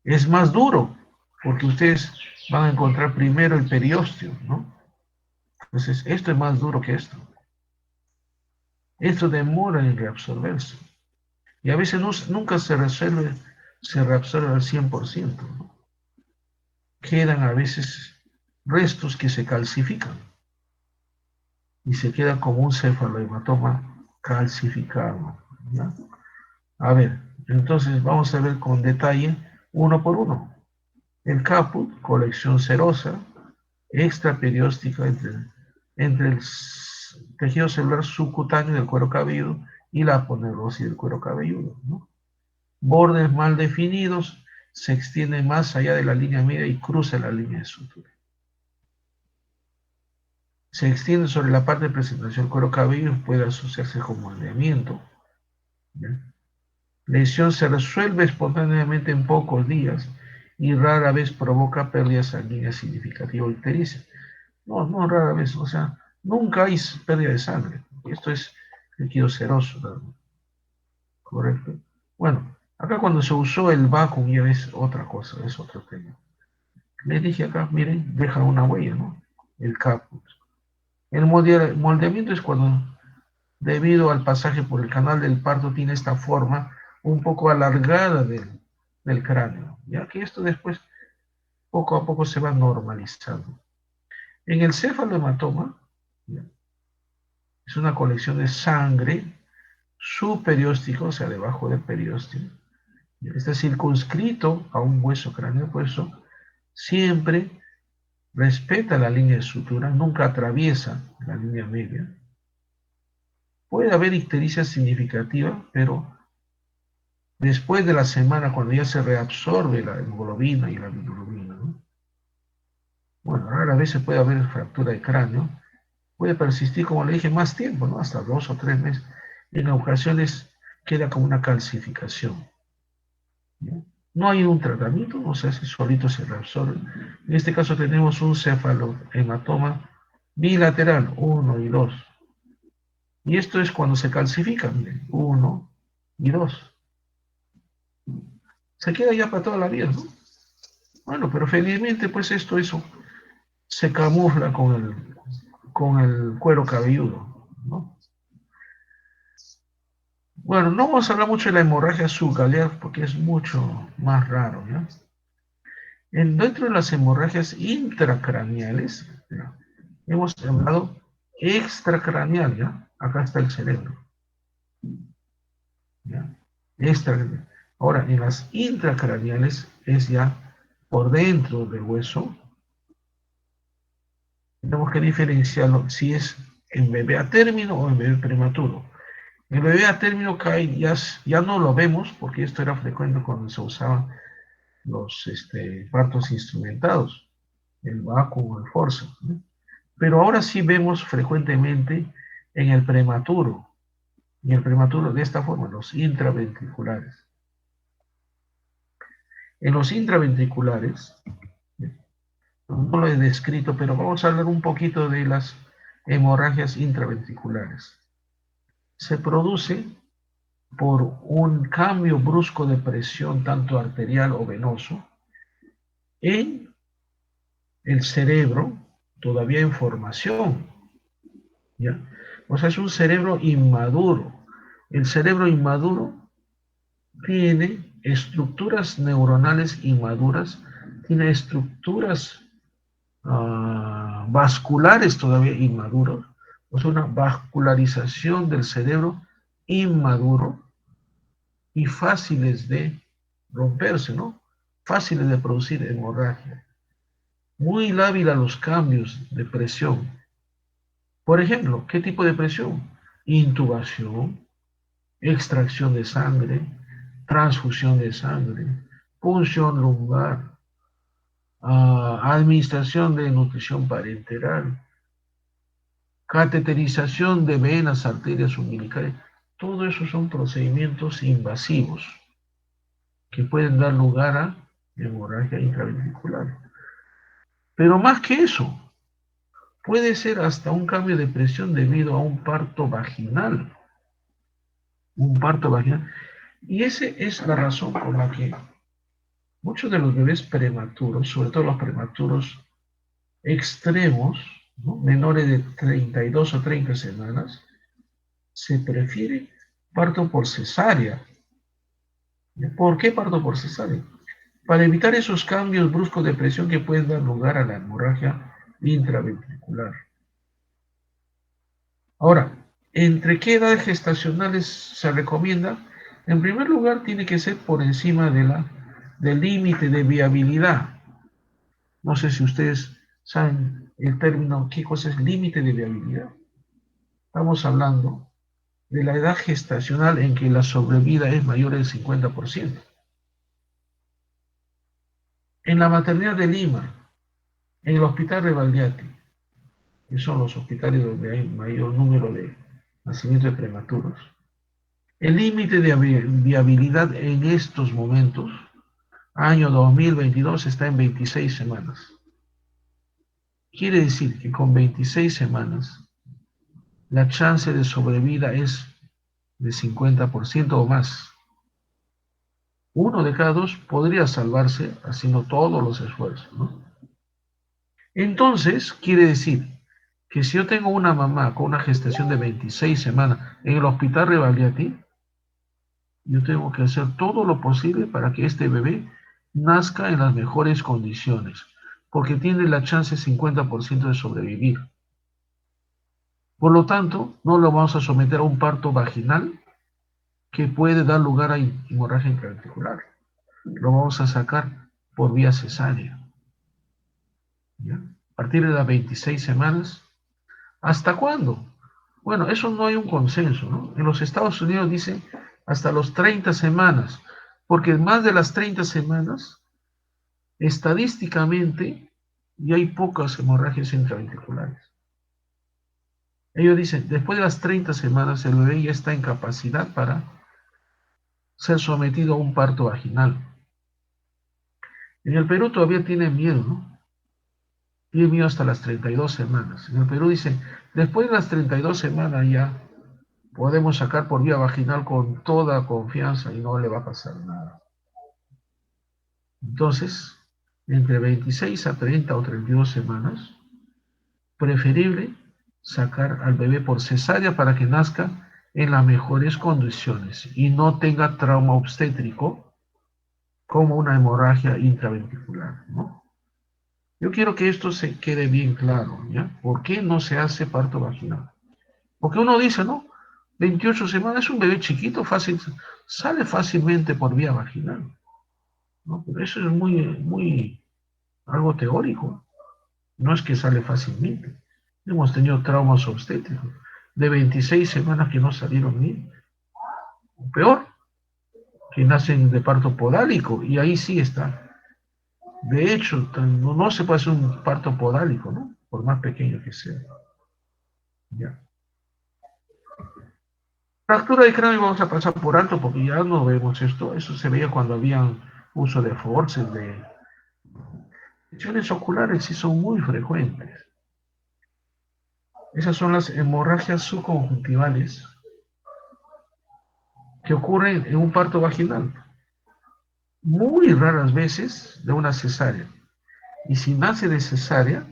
Es más duro, porque ustedes van a encontrar primero el periósteo, ¿no? Entonces, esto es más duro que esto. Esto demora en reabsorberse. Y a veces nunca se reabsorbe al 100%, ¿no? Quedan a veces restos que se calcifican y se queda como un cefalohematoma calcificado, ¿ya? A ver, entonces vamos a ver con detalle uno por uno. El caput, colección serosa, extraperióstica entre el tejido celular subcutáneo del cuero cabelludo y la aponeurosis del cuero cabelludo, ¿no? Bordes mal definidos, se extiende más allá de la línea media y cruza la línea de sutura. Se extiende sobre la parte de presentación del cuero cabelludo y puede asociarse con moldeamiento, ¿ya? La lesión se resuelve espontáneamente en pocos días y rara vez provoca pérdidas sanguíneas significativas o ictericia. No, no rara vez, o sea, nunca hay pérdida de sangre. Esto es líquido seroso, ¿no? Correcto. Bueno, acá cuando se usó el vacuum ya es otra cosa, es otro tema. Les dije acá, miren, deja una huella, ¿no? El caput. El moldeamiento es cuando, debido al pasaje por el canal del parto, tiene esta forma un poco alargada del cráneo, ya que esto después poco a poco se va normalizando. En el cefalohematoma, ¿ya? Es una colección de sangre subperióstico, o sea, debajo del periósteo. Está circunscrito a un hueso cráneo, por eso siempre respeta la línea de sutura, nunca atraviesa la línea media. Puede haber ictericia significativa, pero después de la semana, cuando ya se reabsorbe la hemoglobina y la bilirrubina, ¿no? Bueno, rara vez se puede haber fractura de cráneo, puede persistir, como le dije, más tiempo, ¿no? Hasta 2 o 3 meses. En ocasiones queda como una calcificación, ¿no? No hay un tratamiento, o sea, si solito se reabsorbe. En este caso tenemos un cefalohematoma bilateral, 1 y 2. Y esto es cuando se calcifica, miren, 1 y 2. Se queda ya para toda la vida, ¿no? Bueno, pero felizmente, pues eso se camufla con el cuero cabelludo, ¿no? Bueno, no vamos a hablar mucho de la hemorragia subgaleal porque es mucho más raro, ¿ya? Dentro de las hemorragias intracraneales, ¿ya? Hemos hablado extracraneal, ¿ya? Acá está el cerebro, ¿ya? Extracraneal. Ahora, en las intracraneales es ya por dentro del hueso. Tenemos que diferenciarlo si es en bebé a término o en bebé prematuro. El bebé a término cae, ya no lo vemos porque esto era frecuente cuando se usaban los partos instrumentados, el vacuum, el forceps, ¿no? Pero ahora sí vemos frecuentemente en el prematuro, y el prematuro de esta forma, los intraventriculares. En los intraventriculares, no lo he descrito, pero vamos a hablar un poquito de las hemorragias intraventriculares. Se produce por un cambio brusco de presión, tanto arterial o venoso, en el cerebro todavía en formación, ¿ya? O sea, es un cerebro inmaduro. El cerebro inmaduro tiene estructuras neuronales inmaduras, tiene estructuras vasculares todavía inmaduros, o sea, una vascularización del cerebro inmaduro y fáciles de romperse, ¿no? Fáciles de producir hemorragia. Muy lábil a los cambios de presión. Por ejemplo, ¿qué tipo de presión? Intubación, extracción de sangre, transfusión de sangre, punción lumbar, administración de nutrición parenteral, cateterización de venas, arterias umbilicales. Todo eso son procedimientos invasivos que pueden dar lugar a hemorragia intraventricular. Pero más que eso, puede ser hasta un cambio de presión debido a un parto vaginal. Un parto vaginal. Y esa es la razón por la que muchos de los bebés prematuros, sobre todo los prematuros extremos, ¿no?, menores de 32 o 30 semanas, se prefiere parto por cesárea. ¿Por qué parto por cesárea? Para evitar esos cambios bruscos de presión que pueden dar lugar a la hemorragia intraventricular. Ahora, ¿entre qué edades gestacionales se recomienda? En primer lugar, tiene que ser por encima del límite de viabilidad. No sé si ustedes saben el término, qué cosa es límite de viabilidad. Estamos hablando de la edad gestacional en que la sobrevida es mayor del 50%. En la maternidad de Lima, en el Hospital Revaldiati, que son los hospitales donde hay mayor número de nacimientos prematuros, el límite de viabilidad en estos momentos, año 2022, está en 26 semanas. Quiere decir que con 26 semanas la chance de sobrevida es de 50% o más. Uno de cada dos podría salvarse haciendo todos los esfuerzos, ¿no? Entonces, quiere decir que si yo tengo una mamá con una gestación de 26 semanas en el Hospital Revaldiati, yo tengo que hacer todo lo posible para que este bebé nazca en las mejores condiciones, porque tiene la chance 50% de sobrevivir. Por lo tanto, no lo vamos a someter a un parto vaginal que puede dar lugar a hemorragia intraventricular. Lo vamos a sacar por vía cesárea, ¿ya? A partir de las 26 semanas. ¿Hasta cuándo? Bueno, eso no hay un consenso, ¿no? En los Estados Unidos dicen hasta los 30 semanas, porque más de las 30 semanas, estadísticamente, ya hay pocas hemorragias intraventriculares. Ellos dicen, después de las 30 semanas, el bebé ya está en capacidad para ser sometido a un parto vaginal. En el Perú todavía tienen miedo, ¿no? Tienen miedo hasta las 32 semanas. En el Perú dicen, después de las 32 semanas ya podemos sacar por vía vaginal con toda confianza y no le va a pasar nada. Entonces, entre 26 a 30 o 32 semanas, preferible sacar al bebé por cesárea para que nazca en las mejores condiciones y no tenga trauma obstétrico como una hemorragia intraventricular, ¿no? Yo quiero que esto se quede bien claro, ¿ya? ¿Por qué no se hace parto vaginal? Porque uno dice, ¿no? 28 semanas es un bebé chiquito, fácil, sale fácilmente por vía vaginal, ¿no? Pero eso es muy, algo teórico. No es que sale fácilmente. Hemos tenido traumas obstétricos de 26 semanas que no salieron bien. O peor, que nacen de parto podálico, y ahí sí está. De hecho, no se puede hacer un parto podálico, ¿no? Por más pequeño que sea. Ya. Fractura de cráneo vamos a pasar por alto porque ya no vemos esto. Eso se veía cuando había uso de forceps, de lesiones oculares, sí son muy frecuentes. Esas son las hemorragias subconjuntivales que ocurren en un parto vaginal. Muy raras veces de una cesárea. Y si nace de cesárea,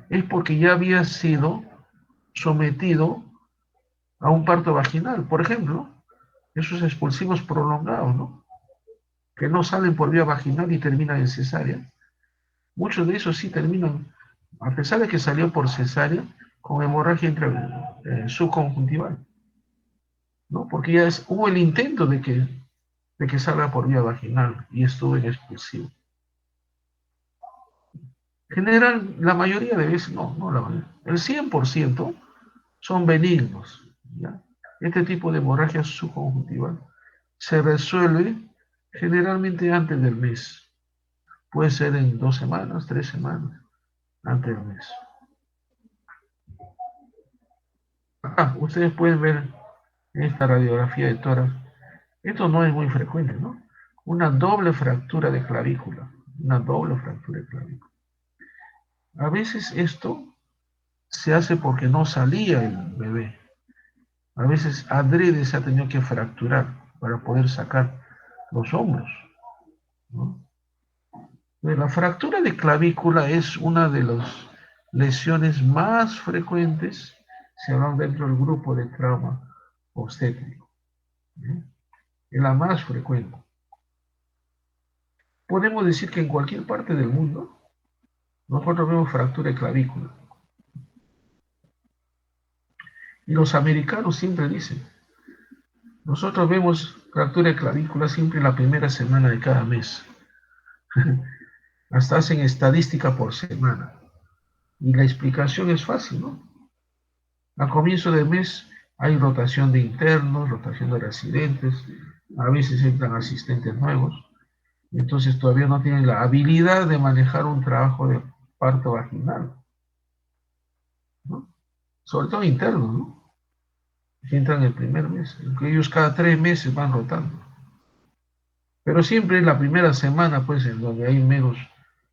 es porque ya había sido sometido a un parto vaginal. Por ejemplo, esos expulsivos prolongados, ¿no? Que no salen por vía vaginal y terminan en cesárea. Muchos de esos sí terminan, a pesar de que salió por cesárea, con hemorragia subconjuntival, ¿no? Porque ya hubo el intento de que salga por vía vaginal y estuvo en expulsivo. En general, la mayoría de veces, no la mayoría, el 100% son benignos, ¿ya? Este tipo de hemorragia subconjuntival se resuelve generalmente antes del mes. Puede ser en 2 semanas, 3 semanas, antes del mes. Ustedes pueden ver esta radiografía de tórax. Esto no es muy frecuente, ¿no? Una doble fractura de clavícula. Una doble fractura de clavícula. A veces esto se hace porque no salía el bebé. A veces adrede se ha tenido que fracturar para poder sacar los hombros, ¿no? La fractura de clavícula es una de las lesiones más frecuentes, se hablan dentro del grupo de trauma obstétrico, ¿no? Es la más frecuente. Podemos decir que en cualquier parte del mundo nosotros vemos fractura de clavícula. Y los americanos siempre dicen, nosotros vemos fractura de clavícula siempre en la primera semana de cada mes. Hasta hacen estadística por semana. Y la explicación es fácil, ¿no? A comienzo de mes hay rotación de internos, rotación de residentes, a veces entran asistentes nuevos, entonces todavía no tienen la habilidad de manejar un trabajo de parto vaginal, ¿no? Sobre todo internos, ¿no? Que entran el primer mes, ellos cada 3 meses van rotando. Pero siempre en la primera semana, pues, en donde hay menos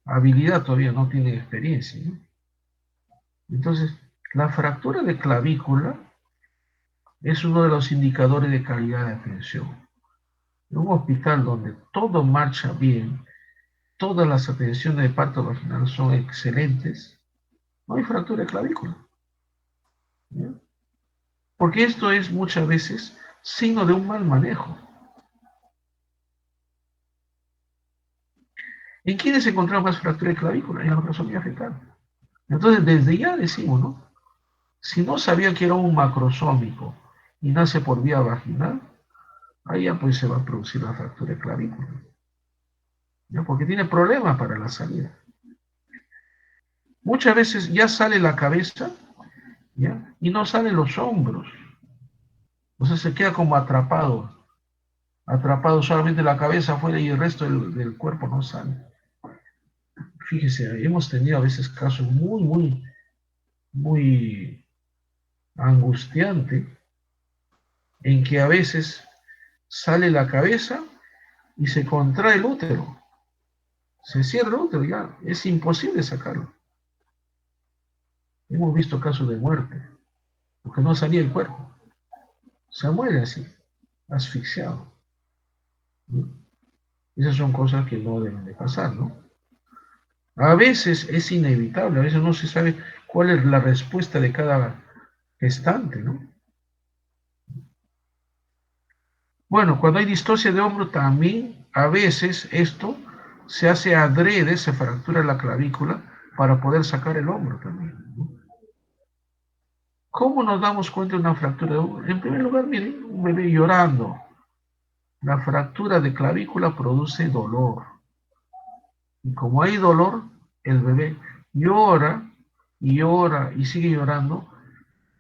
habilidad, todavía no tienen experiencia, ¿no? Entonces, la fractura de clavícula es uno de los indicadores de calidad de atención. En un hospital donde todo marcha bien, todas las atenciones de parto vaginal son excelentes, no hay fractura de clavícula, ¿ya? Porque esto es muchas veces signo de un mal manejo. ¿En quiénes encontramos más fractura de clavícula? En la macrosomía fetal. Entonces, desde ya decimos, ¿no? Si no sabía que era un macrosómico y nace por vía vaginal, ahí ya pues se va a producir la fractura de clavícula, ¿ya? Porque tiene problemas para la salida. Muchas veces ya sale la cabeza, ¿ya? Y no salen los hombros. O sea, se queda como atrapado solamente la cabeza afuera y el resto del cuerpo no sale. Fíjese, hemos tenido a veces casos muy angustiantes en que a veces sale la cabeza y se contrae el útero. Se cierra el útero, ya es imposible sacarlo. Hemos visto casos de muerte, porque no salía el cuerpo. Se muere así, asfixiado, ¿no? Esas son cosas que no deben de pasar, ¿no? A veces es inevitable, a veces no se sabe cuál es la respuesta de cada gestante, ¿no? Bueno, cuando hay distocia de hombro también, a veces esto se hace adrede, se fractura la clavícula para poder sacar el hombro también, ¿no? ¿Cómo nos damos cuenta de una fractura de hombro? En primer lugar, miren, un bebé llorando. La fractura de clavícula produce dolor. Y como hay dolor, el bebé llora y llora y sigue llorando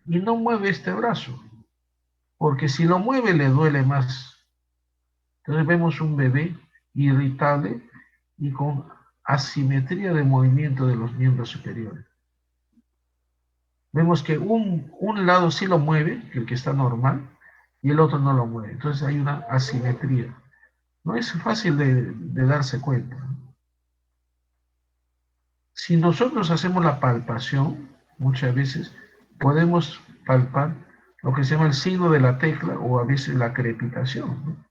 y no mueve este brazo, porque si lo mueve le duele más. Entonces vemos un bebé irritable y con asimetría de movimiento de los miembros superiores. Vemos que un lado sí lo mueve, el que está normal, y el otro no lo mueve. Entonces hay una asimetría. No es fácil de darse cuenta. Si nosotros hacemos la palpación, muchas veces podemos palpar lo que se llama el signo de la tecla o a veces la crepitación, ¿no?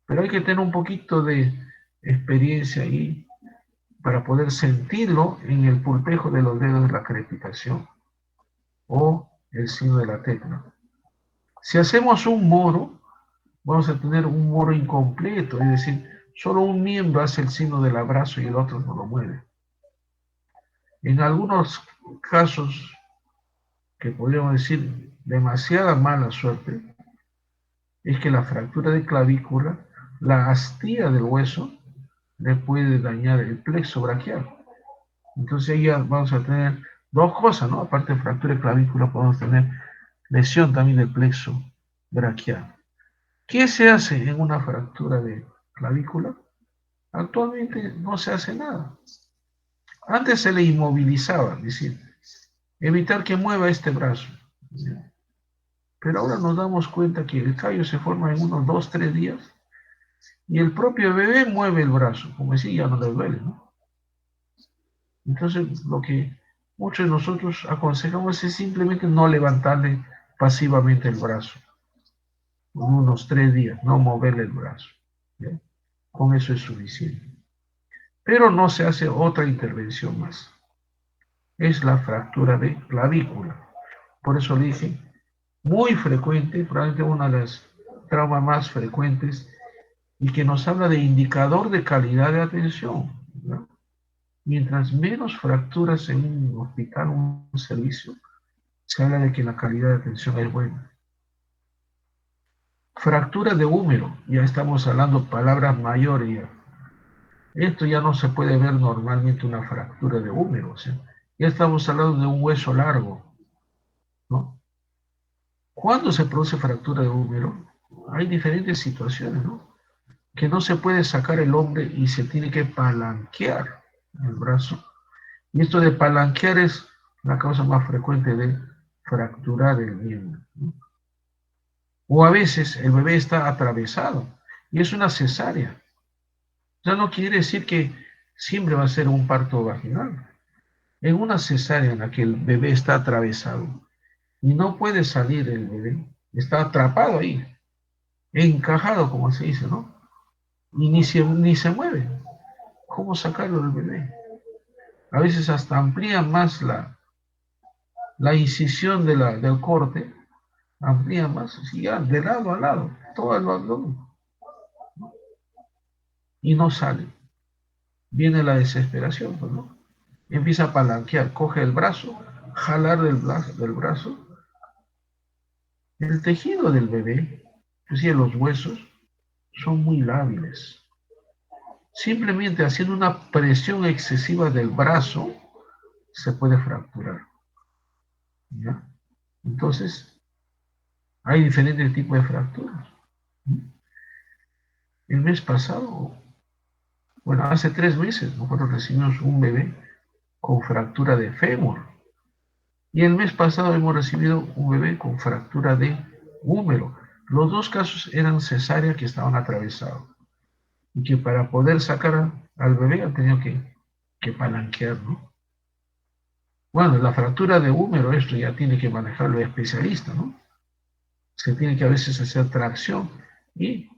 Pero hay que tener un poquito de experiencia ahí para poder sentirlo en el pulpejo de los dedos de la crepitación o el signo de la tecla. Si hacemos un moro, vamos a tener un moro incompleto, es decir, solo un miembro hace el signo del abrazo y el otro no lo mueve. En algunos casos, que podríamos decir demasiada mala suerte, es que la fractura de clavícula, la astilla del hueso, le puede dañar el plexo braquial. Entonces ahí ya vamos a tener dos cosas, ¿no? Aparte de fractura de clavícula, podemos tener lesión también del plexo braquial. ¿Qué se hace en una fractura de clavícula? Actualmente no se hace nada. Antes se le inmovilizaba, es decir, evitar que mueva este brazo. Pero ahora nos damos cuenta que el callo se forma en unos 2, 3 días y el propio bebé mueve el brazo, como decía, ya no le duele, ¿no? Entonces, lo que muchos de nosotros aconsejamos es simplemente no levantarle pasivamente el brazo, en unos 3 días, no moverle el brazo. ¿Ya? Con eso es suficiente. Pero no se hace otra intervención más. Es la fractura de clavícula. Por eso le dije, muy frecuente, probablemente una de las traumas más frecuentes y que nos habla de indicador de calidad de atención, ¿no? Mientras menos fracturas en un hospital, un servicio, se habla de que la calidad de atención es buena. Fractura de húmero, ya estamos hablando palabras mayores ya. Esto ya no se puede ver normalmente una fractura de húmero, o sea, ya estamos hablando de un hueso largo, ¿no? ¿Cuándo se produce fractura de húmero? Hay diferentes situaciones, ¿no? Que no se puede sacar el hombre y se tiene que palanquear el brazo. Y esto de palanquear es la causa más frecuente de fracturar el miembro, ¿no? O a veces el bebé está atravesado y es una cesárea. Ya no quiere decir que siempre va a ser un parto vaginal. En una cesárea en la que el bebé está atravesado y no puede salir el bebé, está atrapado ahí, encajado, como se dice, ¿no? Y ni se mueve. ¿Cómo sacarlo del bebé? A veces hasta amplían más la incisión del corte, amplía más, así ya, de lado a lado, todo el abdomen, y no sale. Viene la desesperación, pues, ¿no? Empieza a palanquear, coge el brazo, jalar del brazo. El tejido del bebé, es decir, los huesos, son muy lábiles. Simplemente haciendo una presión excesiva del brazo, se puede fracturar, ¿ya? Entonces, hay diferentes tipos de fracturas. El mes pasado, bueno, hace 3 meses, nosotros recibimos un bebé con fractura de fémur. Y el mes pasado hemos recibido un bebé con fractura de húmero. Los dos casos eran cesárea que estaban atravesados. Y que para poder sacar al bebé han tenido que palanquear, ¿no? Bueno, la fractura de húmero, esto ya tiene que manejarlo el especialista, ¿no? Se tiene que a veces hacer tracción y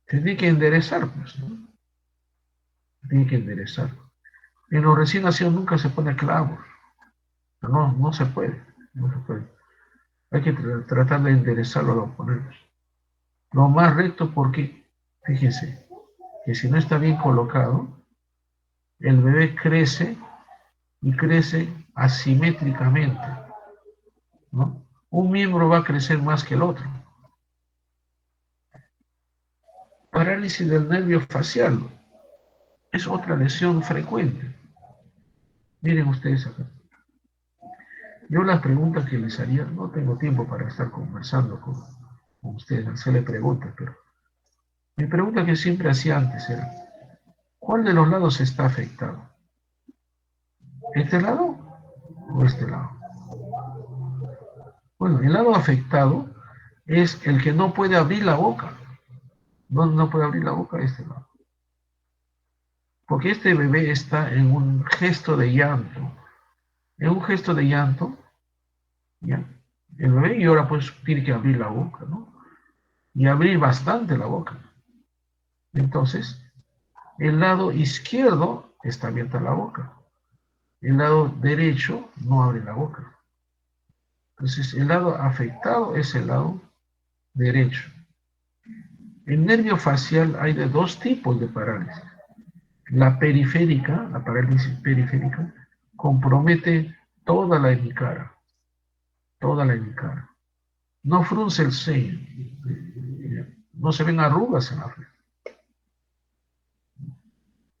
se tiene que enderezar, pues, ¿no? Se tiene que enderezar. En los recién nacidos nunca se pone clavos. No, no se puede. No se puede. Hay que tratar de enderezarlo a los ponerlos. Lo más recto porque, fíjense, que si no está bien colocado, el bebé crece y crece asimétricamente, ¿no? Un miembro va a crecer más que el otro. Parálisis del nervio facial es otra lesión frecuente. Miren ustedes acá. Yo las preguntas que les haría, no tengo tiempo para estar conversando con ustedes, hacerle preguntas, pero mi pregunta que siempre hacía antes era, ¿cuál de los lados está afectado? ¿Este lado o este lado? Bueno, el lado afectado es el que no puede abrir la boca. No puede abrir la boca este lado. Porque este bebé está en un gesto de llanto. En un gesto de llanto, ¿ya? el bebé y ahora pues tiene que abrir la boca, ¿no? Y abrir bastante la boca. Entonces, el lado izquierdo está abierta la boca. El lado derecho no abre la boca. Entonces, el lado afectado es el lado derecho. El nervio facial hay de dos tipos de parálisis. La periférica, la parálisis periférica, compromete toda la hemicara, toda la hemicara. No frunce el ceño, no se ven arrugas en la frente.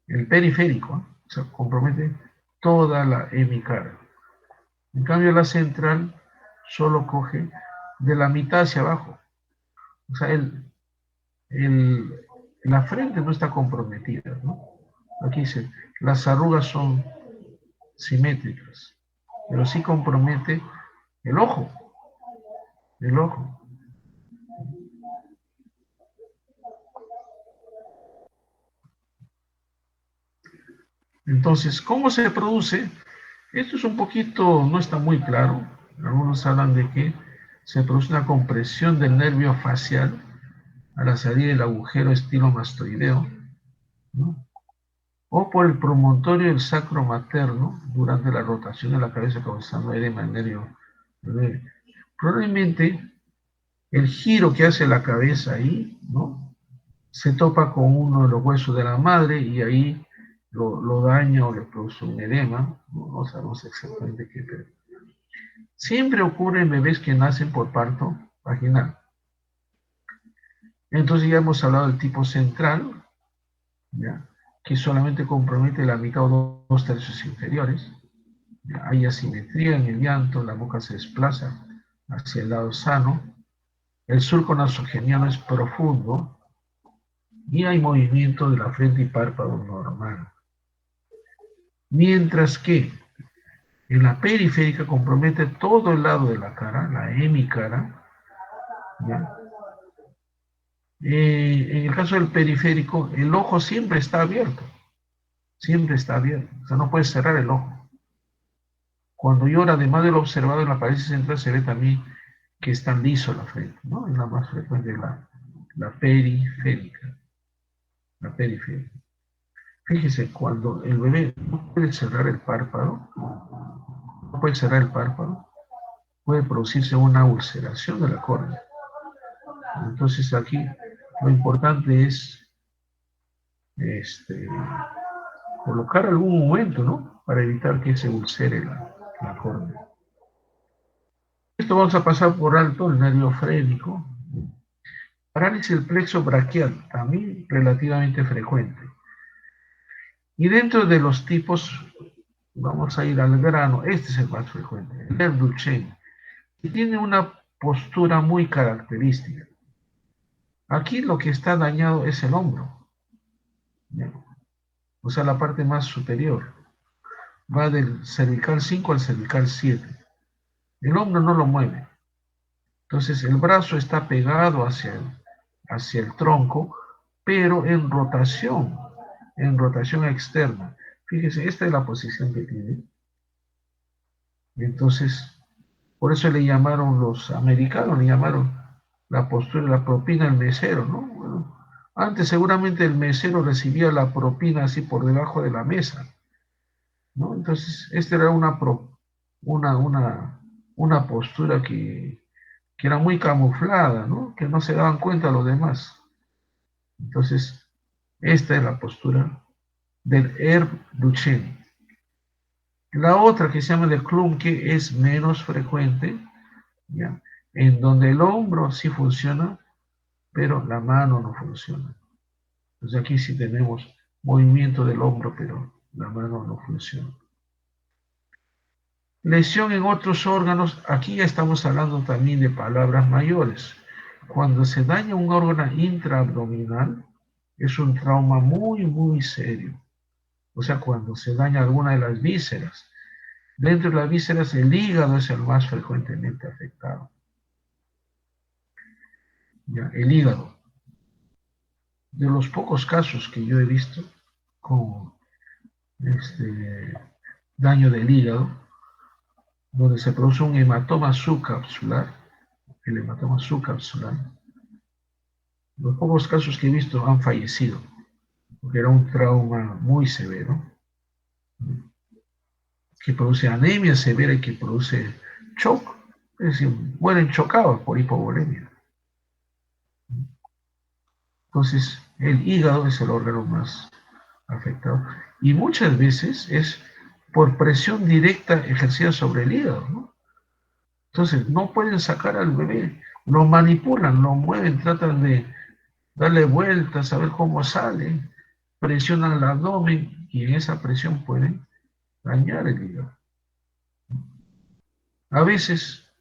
El periférico, ¿eh? O sea, compromete toda la hemicara. En cambio, la central solo coge de la mitad hacia abajo. O sea, el, la frente no está comprometida, ¿no? Aquí dice, las arrugas son simétricas, pero sí compromete el ojo, el ojo. Entonces, ¿cómo se produce? Esto es un poquito, no está muy claro. Algunos hablan de que se produce una compresión del nervio facial a la salida del agujero estilo mastoideo, ¿no? O por el promontorio del sacro materno durante la rotación de la cabeza causando edema en nervio. Probablemente el giro que hace la cabeza ahí, ¿no? Se topa con uno de los huesos de la madre y ahí lo daña o le produce un edema, no sabemos exactamente qué, pero siempre ocurre en bebés que nacen por parto vaginal. Entonces ya hemos hablado del tipo central, ¿ya? Que solamente compromete la mitad o dos tercios inferiores. ¿Ya? Hay asimetría en el llanto, la boca se desplaza hacia el lado sano, el surco nasogeniano es profundo y hay movimiento de la frente y párpado normal. Mientras que en la periférica compromete todo el lado de la cara, la hemicara, ¿ya? En el caso del periférico, el ojo siempre está abierto, o sea, no puedes cerrar el ojo. Cuando llora, además de lo observado en la pared central, se ve también que está liso la frente, ¿no? Es la más frecuente, la periférica, la periférica. Fíjese, cuando el bebé no puede cerrar el párpado, puede producirse una ulceración de la córnea. Entonces aquí lo importante es este, colocar algún ungüento, ¿no? Para evitar que se ulcere la córnea. Esto vamos a pasar por alto el nervio frénico. Parálisis del plexo braquial, también relativamente frecuente. Y dentro de los tipos, vamos a ir al grano, este es el más frecuente, el Duchenne, que tiene una postura muy característica. Aquí lo que está dañado es el hombro, ¿ya? O sea, la parte más superior. Va del cervical 5 al cervical 7. El hombro no lo mueve. Entonces el brazo está pegado hacia el tronco, pero en rotación externa. Fíjese, esta es la posición que tiene. Entonces, por eso le llamaron los americanos, le llamaron la postura, la propina al mesero, ¿no? Bueno, antes seguramente el mesero recibía la propina así por debajo de la mesa, ¿no? Entonces, esta era una, una, una postura que era muy camuflada, ¿no? Que no se daban cuenta los demás. Entonces, esta es la postura del Duchenne. La otra que se llama de Klumpke es menos frecuente, ¿ya? En donde el hombro sí funciona, pero la mano no funciona. Entonces aquí sí tenemos movimiento del hombro, pero la mano no funciona. Lesión en otros órganos, aquí ya estamos hablando también de palabras mayores. Cuando se daña un órgano intraabdominal, es un trauma muy, muy serio. O sea, cuando se daña alguna de las vísceras. Dentro de las vísceras, el hígado es el más frecuentemente afectado. ¿Ya? El hígado. De los pocos casos que yo he visto con daño del hígado, donde se produce un hematoma subcapsular. El hematoma subcapsular. Los pocos casos que he visto han fallecido, porque era un trauma muy severo, que produce anemia severa y que produce shock, es decir, mueren chocados por hipovolemia. Entonces, el hígado es el órgano más afectado y muchas veces es por presión directa ejercida sobre el hígado, ¿no? Entonces, no pueden sacar al bebé, lo manipulan, lo mueven, tratan de darle vueltas, a ver cómo sale, presionan el abdomen y en esa presión pueden dañar el hígado. A veces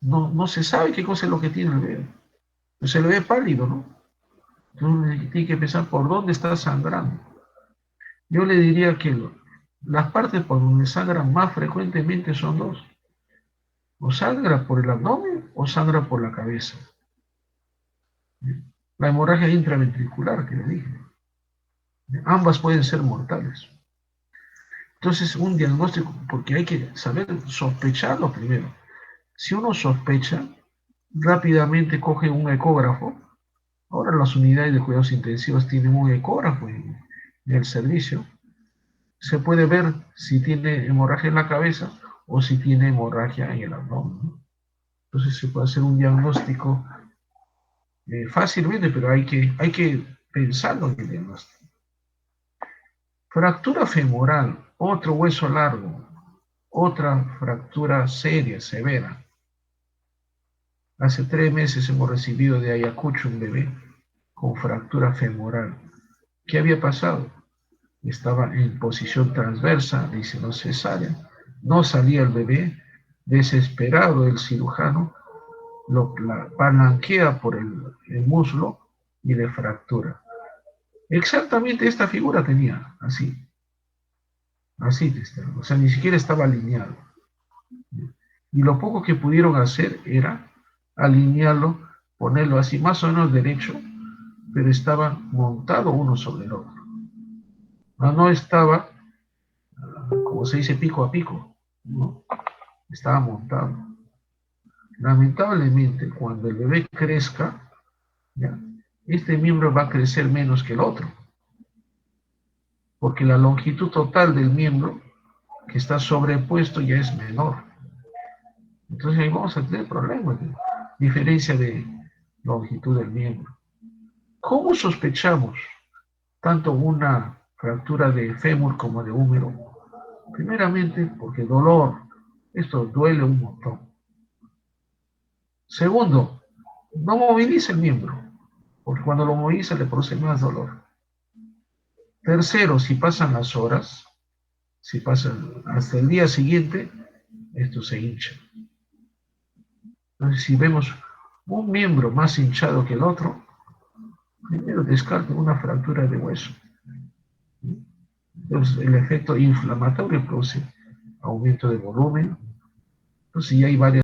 no se sabe qué cosa es lo que tiene el bebé. Se le ve pálido, ¿no? Entonces tiene que pensar por dónde está sangrando. Yo le diría que las partes por donde sangran más frecuentemente son dos. O sangra por el abdomen o sangra por la cabeza. La hemorragia intraventricular, que le dije. Ambas pueden ser mortales. Entonces, un diagnóstico, porque hay que saber sospecharlo primero. Si uno sospecha, rápidamente coge un ecógrafo. Ahora las unidades de cuidados intensivos tienen un ecógrafo en el servicio. Se puede ver si tiene hemorragia en la cabeza o si tiene hemorragia en el abdomen, ¿no? Entonces se puede hacer un diagnóstico fácilmente, pero hay que pensarlo en el diagnóstico. Fractura femoral, otro hueso largo, otra fractura seria, severa. Hace 3 meses hemos recibido de Ayacucho un bebé con fractura femoral. ¿Qué había pasado? Estaba en posición transversa, dice no cesárea, no salía el bebé, desesperado el cirujano, lo palanquea por el muslo y le fractura. Exactamente esta figura tenía, así, o sea, ni siquiera estaba alineado. Y lo poco que pudieron hacer era alinearlo, ponerlo así más o menos derecho, pero estaba montado uno sobre el otro. No estaba, como se dice, pico a pico, ¿no? Estaba montado. Lamentablemente, cuando el bebé crezca, ¿ya? Este miembro va a crecer menos que el otro, porque la longitud total del miembro que está sobrepuesto ya es menor. Entonces ahí vamos a tener problemas de diferencia de longitud del miembro. ¿Cómo sospechamos tanto una fractura de fémur como de húmero? Primeramente, porque dolor, esto duele un montón. Segundo, no moviliza el miembro, porque cuando lo moviliza le produce más dolor. Tercero, si pasan las horas, si pasan hasta el día siguiente, esto se hincha. Entonces, si vemos un miembro más hinchado que el otro, primero descarte una fractura de hueso. Entonces, el efecto inflamatorio produce aumento de volumen. Entonces, ya hay varias